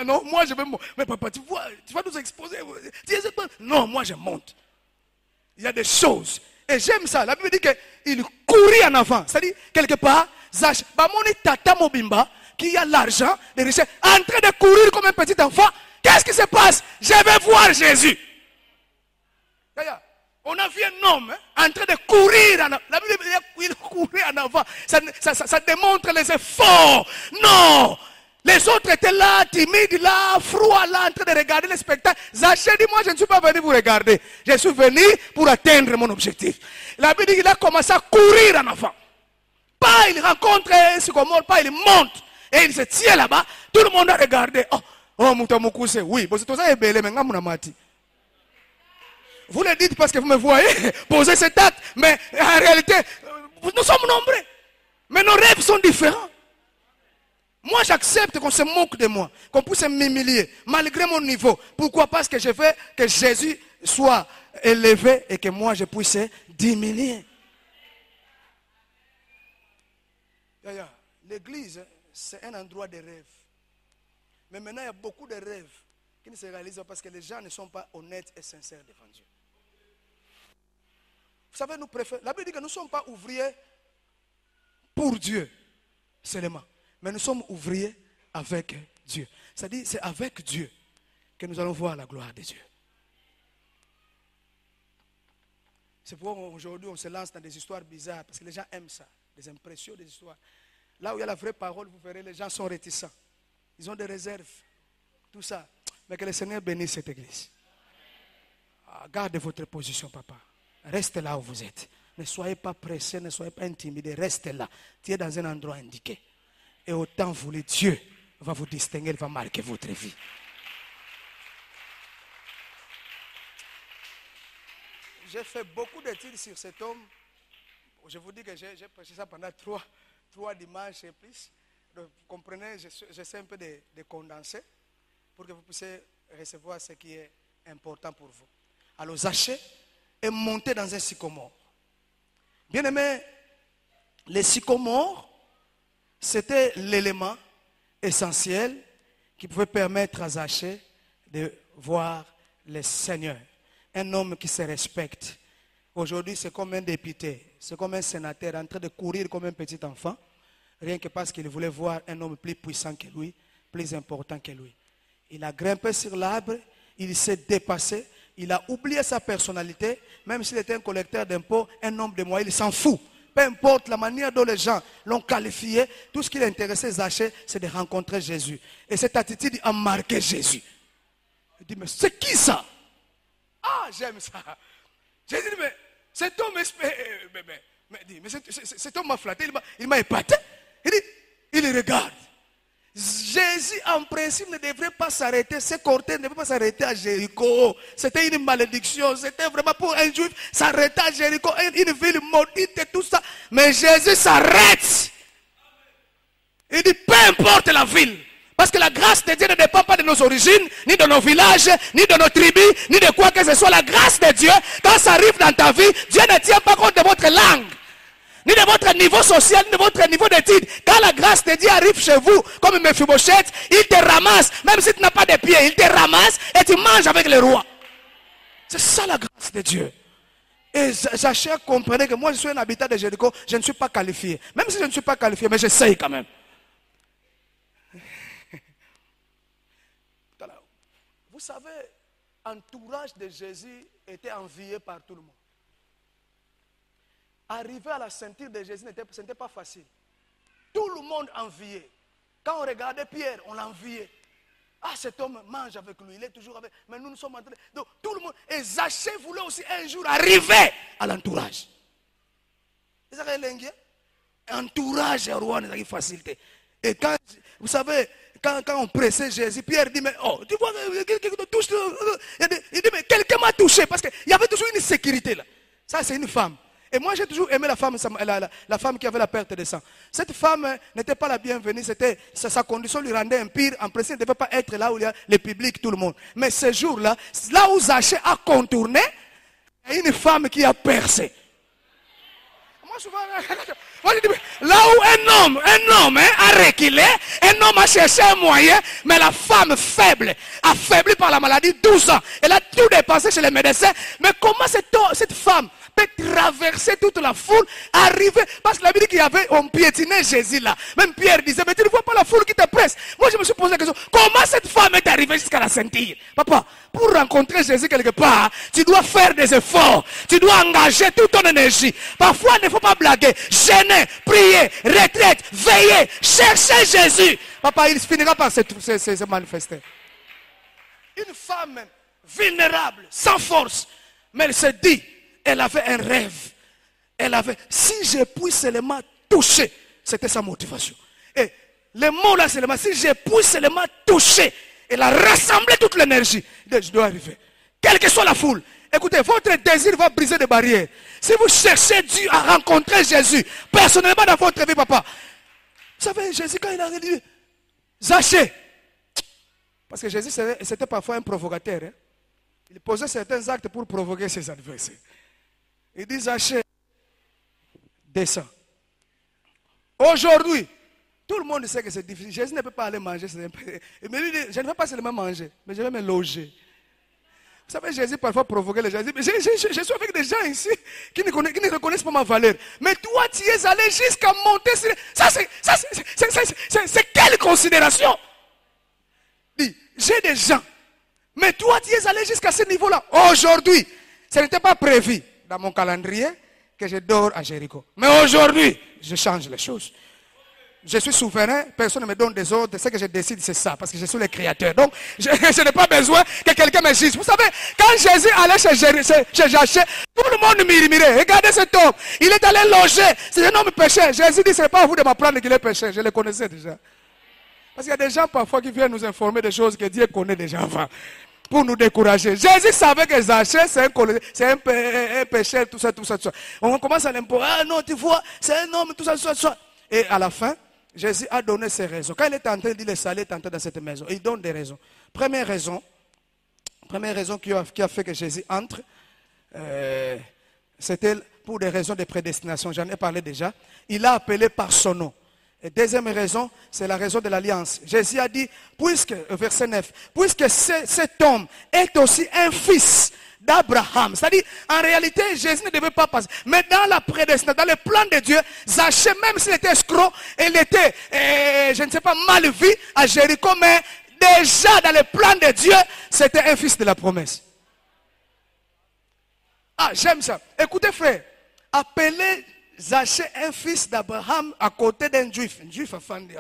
Non, moi, je vais monter. Mais papa, tu vas nous exposer. Non, moi, je monte. Il y a des choses. Et j'aime ça. La Bible dit qu'il courit en avant. C'est-à-dire, quelque part, Zach, Bamoni Tata Mobimba, qui a l'argent, les richesses, en train de courir comme un petit enfant. Qu'est-ce qui se passe? Je vais voir Jésus. On a vu un homme en train de courir en avant. La Bible dit qu'il courait en avant. Ça démontre les efforts. Non. Les autres étaient là, timides, là, froids, là, en train de regarder le spectacle. Zachée dit, moi je ne suis pas venu vous regarder. Je suis venu pour atteindre mon objectif. La Bible dit qu'il a commencé à courir en avant. Pas il rencontre un sycomore, pas il monte. Et il se tient là-bas. Tout le monde a regardé. Oh, Moutamoukouse, oui. Bon, c'est tout ça, est belé, mais vous le dites parce que vous me voyez poser cet acte. Mais en réalité, nous sommes nombreux. Mais nos rêves sont différents. Moi, j'accepte qu'on se moque de moi. Qu'on puisse m'humilier. Malgré mon niveau. Pourquoi? Parce que je veux que Jésus soit élevé et que moi, je puisse diminuer. L'église, c'est un endroit de rêve. Mais maintenant, il y a beaucoup de rêves qui ne se réalisent pas parce que les gens ne sont pas honnêtes et sincères devant Dieu. Vous savez, nous préférons. La Bible dit que nous ne sommes pas ouvriers pour Dieu. seulement. Mais nous sommes ouvriers avec Dieu. C'est-à-dire, c'est avec Dieu que nous allons voir la gloire de Dieu. C'est pourquoi aujourd'hui on se lance dans des histoires bizarres, parce que les gens aiment ça, des impressions, des histoires. Là où il y a la vraie parole, vous verrez, les gens sont réticents. Ils ont des réserves, tout ça. Mais que le Seigneur bénisse cette église. Gardez votre position, papa. Restez là où vous êtes. Ne soyez pas pressés, ne soyez pas intimidés. Restez là. Tu es dans un endroit indiqué. Et autant voulu, Dieu va vous distinguer, il va marquer votre vie. J'ai fait beaucoup d'études sur cet homme. Je vous dis que j'ai prêché ça pendant trois dimanches et plus. Donc, vous comprenez, j'essaie un peu de condenser pour que vous puissiez recevoir ce qui est important pour vous. Alors, Zachée est monté dans un sycomore. Bien aimé, les sycomores, c'était l'élément essentiel qui pouvait permettre à Zachée de voir le Seigneur. Un homme qui se respecte. Aujourd'hui, c'est comme un député, c'est comme un sénateur en train de courir comme un petit enfant, rien que parce qu'il voulait voir un homme plus puissant que lui, plus important que lui. Il a grimpé sur l'arbre, il s'est dépassé, il a oublié sa personnalité, même s'il était un collecteur d'impôts, un homme de moyens, il s'en fout. Peu importe la manière dont les gens l'ont qualifié, tout ce qui l'intéressait Zachée, c'est de rencontrer Jésus. Et cette attitude a marqué Jésus. Il dit, mais c'est qui ça? Ah, j'aime ça. J'ai dit, mais cet homme, cet homme m'a flatté, il m'a épaté. Il dit, il regarde. Jésus, en principe, ne devrait pas s'arrêter. Ce cortège ne devrait pas s'arrêter à Jéricho. C'était une malédiction. C'était vraiment pour un juif s'arrêter à Jéricho, une ville maudite et tout ça. Mais Jésus s'arrête. Il dit, peu importe la ville. Parce que la grâce de Dieu ne dépend pas de nos origines, ni de nos villages, ni de nos tribus, ni de quoi que ce soit. La grâce de Dieu, quand ça arrive dans ta vie, Dieu ne tient pas compte de votre langue, ni de votre niveau social, ni de votre niveau d'études. Quand la grâce de Dieu arrive chez vous, comme Mephibosheth, il te ramasse, même si tu n'as pas de pieds, il te ramasse et tu manges avec les rois. C'est ça la grâce de Dieu. Et Zachée comprenait que moi je suis un habitant de Jéricho, je ne suis pas qualifié. Même si je ne suis pas qualifié, mais j'essaye quand même. Vous savez, l'entourage de Jésus était envié par tout le monde. Arriver à la ceinture de Jésus, ce n'était pas facile. Tout le monde enviait. Quand on regardait Pierre, on l'enviait. Ah, cet homme mange avec lui, il est toujours avec. Mais nous sommes en train. Donc, tout le monde. Et Zachée voulait aussi un jour arriver à l'entourage. Vous savez, l'entourage est roi, n'est pas facilité. Et quand, vous savez, quand on pressait Jésus, Pierre dit, mais oh, tu vois, quelqu'un te touche. Il dit, mais quelqu'un m'a touché, parce qu'il y avait toujours une sécurité là. Ça, c'est une femme. Et moi, j'ai toujours aimé la femme qui avait la perte de sang. Cette femme n'était pas la bienvenue, sa condition lui rendait impire. En principe, elle ne devait pas être là où il y a le public, tout le monde. Mais ce jour-là, là où Zachée a contourné, il y a une femme qui a percé. Moi, souvent, là où un homme a reculé, un homme a cherché un moyen, mais la femme faible, affaiblie par la maladie, 12 ans, elle a tout dépensé chez les médecins. Mais comment cette femme peut traverser toute la foule, arriver, parce que la Bible dit qu'il y avait, on piétinait Jésus là. Même Pierre disait, mais tu ne vois pas la foule qui te presse. Moi je me suis posé la question, comment cette femme est arrivée jusqu'à la ceinture? Papa, pour rencontrer Jésus quelque part, tu dois faire des efforts, tu dois engager toute ton énergie. Parfois il ne faut pas blaguer, gêner, prier, retraite, veiller, chercher Jésus. Papa, il finira par se manifester. Une femme vulnérable, sans force, mais elle se dit, elle avait un rêve. Si je puis seulement toucher, c'était sa motivation. Et le mot là seulement, si je puis seulement toucher, elle a rassemblé toute l'énergie. Je dois arriver. Quelle que soit la foule. Écoutez, votre désir va briser des barrières. Si vous cherchez Dieu à rencontrer Jésus, personnellement dans votre vie, papa. Vous savez, Jésus, quand il a dit, Zachée. Parce que Jésus, c'était parfois un provocateur. Hein? Il posait certains actes pour provoquer ses adversaires. Il dit, Zachée, descends. Aujourd'hui, tout le monde sait que c'est difficile. Jésus ne peut pas aller manger. Mais lui dit, je ne vais pas seulement manger, mais je vais me loger. Vous savez, Jésus parfois provoquait les gens. Il dit, je suis avec des gens ici qui ne reconnaissent pas ma valeur. Mais toi, tu es allé jusqu'à monter sur... Ça, c'est quelle considération? Dit, j'ai des gens. Mais toi, tu es allé jusqu'à ce niveau-là. Aujourd'hui, ce n'était pas prévu dans mon calendrier que je dors à Jéricho. Mais aujourd'hui, je change les choses. Je suis souverain, personne ne me donne des ordres. Ce que je décide, c'est ça, parce que je suis le créateur. Donc, je n'ai pas besoin que quelqu'un me juge. Vous savez, quand Jésus allait chez Zachée, tout le monde murmurait. Regardez cet homme, il est allé loger. C'est un homme péché. Jésus dit, ce n'est pas à vous de m'apprendre qu'il est péché. Je le connaissais déjà. Parce qu'il y a des gens parfois qui viennent nous informer des choses que Dieu connaît déjà avant. Pour nous décourager. Jésus savait que Zachée, c'est un péché, tout ça. On commence à l'imposer. Ah non, tu vois, c'est un homme, tout ça. Et à la fin, Jésus a donné ses raisons. Quand il est en train de dire le salut est entré dans cette maison, il donne des raisons. Première raison qui a fait que Jésus entre, c'était pour des raisons de prédestination. J'en ai parlé déjà. Il a appelé par son nom. Et deuxième raison, c'est la raison de l'alliance. Jésus a dit, verset 9, puisque cet homme est aussi un fils d'Abraham. C'est-à-dire, en réalité, Jésus ne devait pas passer. Mais dans la prédestination, dans le plan de Dieu, Zachée, même s'il était escroc, il était, je ne sais pas, mal vu à Jéricho, mais déjà dans le plan de Dieu, c'était un fils de la promesse. Ah, j'aime ça. Écoutez, frère, appeler Zachée un fils d'Abraham à côté d'un juif. Un juif a fandi.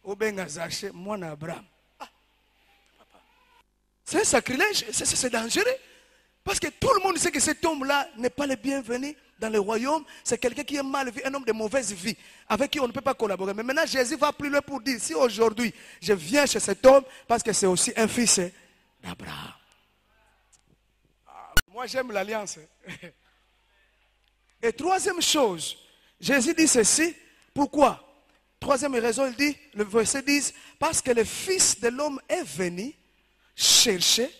Ou bien Zachée, moi d'Abraham. C'est un sacrilège, c'est dangereux. Parce que tout le monde sait que cet homme-là n'est pas le bienvenu dans le royaume. C'est quelqu'un qui est mal vu, un homme de mauvaise vie, avec qui on ne peut pas collaborer. Mais maintenant, Jésus va plus loin pour dire, si aujourd'hui, je viens chez cet homme, parce que c'est aussi un fils d'Abraham. Moi, j'aime l'alliance. Et troisième chose, Jésus dit ceci. Pourquoi? Troisième raison, il dit, le verset 10, parce que le Fils de l'homme est venu chercher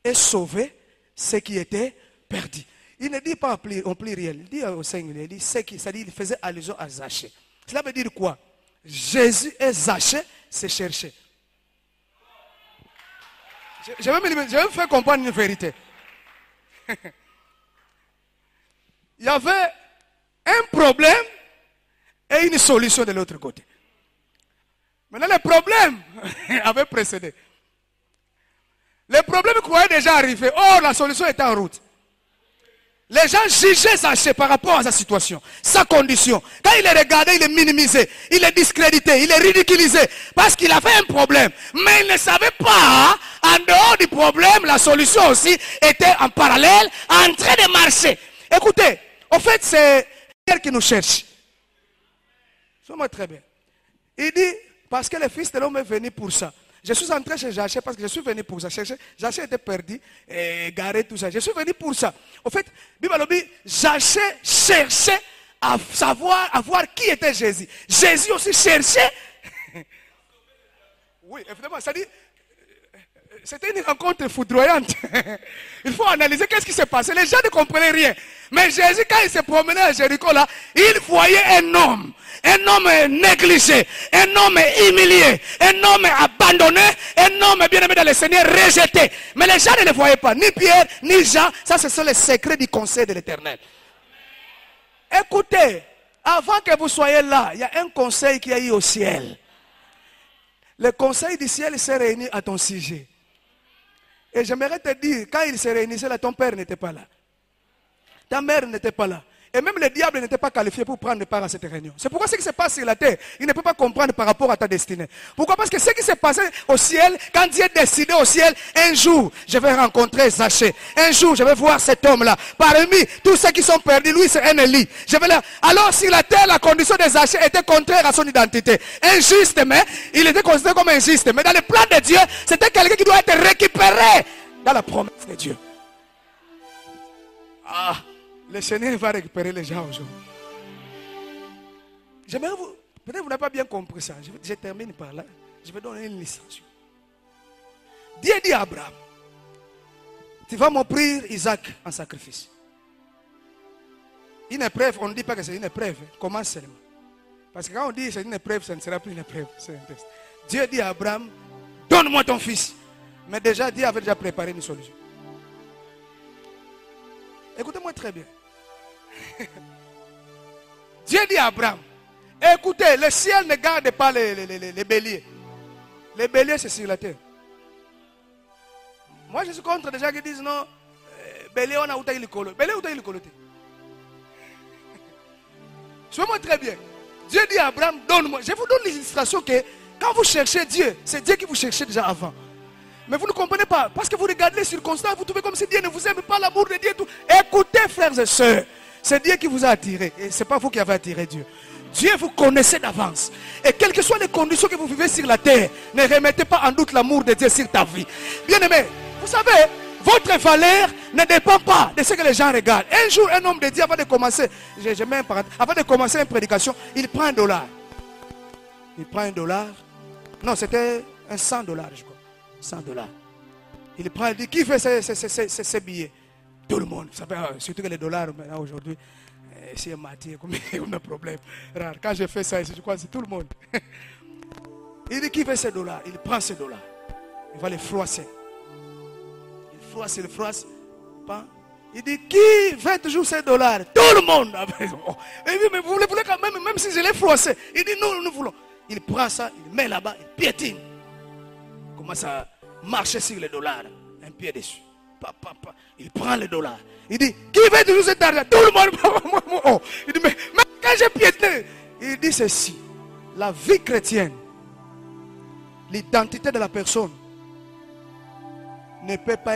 et sauver ce qui était perdu. Il ne dit pas en pluriel, il dit au singulier, il dit ce qui, c'est-à-dire il faisait allusion à Zachée. Cela veut dire quoi? Jésus et Zachée se cherchaient. Je vais me faire comprendre une vérité. Il y avait un problème et une solution de l'autre côté. Maintenant, le problème avait précédé. Le problème croyait déjà arriver. Or, la solution était en route. Les gens jugeaient Zachée par rapport à sa situation, sa condition. Quand il est regardé, il est minimisé, il est discrédité, il est ridiculisé. Parce qu'il avait un problème. Mais il ne savait pas, en dehors du problème, la solution aussi était en parallèle, en train de marcher. Écoutez, en fait, c'est Dieu qui nous cherche. Sois-moi très bien. Il dit, parce que le Fils de l'homme est venu pour ça. Je suis entré chez Zachée parce que je suis venu pour ça. Zachée était perdu, garé, tout ça. Je suis venu pour ça. En fait, Zachée cherchait à savoir, à voir qui était Jésus. Jésus aussi cherchait. Oui, évidemment, ça dit, c'était une rencontre foudroyante. Il faut analyser qu'est-ce qui s'est passé. Les gens ne comprenaient rien. Mais Jésus, quand il se promenait à Jéricho, là, il voyait un homme négligé, un homme humilié, un homme abandonné, un homme bien-aimé dans le Seigneur rejeté. Mais les gens ne le voyaient pas, ni Pierre, ni Jean. Ça, ce sont les secrets du conseil de l'Éternel. Écoutez, avant que vous soyez là, il y a un conseil qui a eu au ciel. Le conseil du ciel s'est réuni à ton sujet. Et j'aimerais te dire, quand il s'est réuni là, ton père n'était pas là. Ta mère n'était pas là. Et même le diable n'était pas qualifié pour prendre part à cette réunion. C'est pourquoi ce qui se passe sur la terre, il ne peut pas comprendre par rapport à ta destinée. Pourquoi? Parce que ce qui s'est passé au ciel, quand Dieu décidé au ciel, un jour, je vais rencontrer Zachée. Un jour, je vais voir cet homme-là. Parmi tous ceux qui sont perdus, lui, c'est un Élie. Alors, sur la terre, la condition de Zachée était contraire à son identité. Injuste, mais il était considéré comme injuste. Mais dans le plan de Dieu, c'était quelqu'un qui doit être récupéré dans la promesse de Dieu. Ah! Le Seigneur va récupérer les gens aujourd'hui. J'aimerais vous... Peut-être que vous n'avez pas bien compris ça. Je termine par là. Je vais donner une illustration. Dieu dit à Abraham, tu vas m'offrir Isaac en sacrifice. Une épreuve, on ne dit pas que c'est une épreuve. Comment seulement? Parce que quand on dit que c'est une épreuve, ça ne sera plus une épreuve. C'est un test. Dieu dit à Abraham, donne-moi ton fils. Mais déjà, Dieu avait déjà préparé une solution. très bien. Dieu dit à Abraham, écoutez, le ciel ne garde pas les béliers. Les béliers, c'est sur la terre. Moi, je suis contre des gens qui disent non, bélier, on a outé le colo. Bélier, outé le colo. Suivez-moi très bien. Dieu dit à Abraham, donne-moi. Je vous donne l'illustration que quand vous cherchez Dieu, c'est Dieu qui vous cherchait déjà avant. Mais vous ne comprenez pas. Parce que vous regardez les circonstances, vous trouvez comme si Dieu ne vous aime pas, l'amour de Dieu. Tout. Écoutez, frères et sœurs. C'est Dieu qui vous a attiré. Et ce n'est pas vous qui avez attiré Dieu. Dieu vous connaissait d'avance. Et quelles que soient les conditions que vous vivez sur la terre, ne remettez pas en doute l'amour de Dieu sur ta vie. Bien-aimé, vous savez, votre valeur ne dépend pas de ce que les gens regardent. Un jour, un homme de Dieu, avant de commencer, avant de commencer une prédication, il prend $1. Il prend $1. Non, c'était un $100, je crois. $100. Il prend, il dit, qui fait ces billets? Tout le monde. Vous savez, surtout que les dollars, maintenant, aujourd'hui, c'est un matière, on a un problème rare. Quand je fais ça, je crois que c'est tout le monde. Il dit, qui fait ces $? Il prend ces $. Il va les froisser. Il froisse. Il dit, qui fait toujours ces $? Tout le monde. Il dit, mais vous voulez quand même si je l'ai froissé. Il dit, nous voulons. Il prend ça, il met là-bas, il piétine. Il commence à marcher sur les $, un pied dessus. Il prend les $. Il dit, qui fait toujours cet argent? Tout le monde. Il dit, mais quand j'ai piétiné, il dit ceci. La vie chrétienne, l'identité de la personne ne peut pas être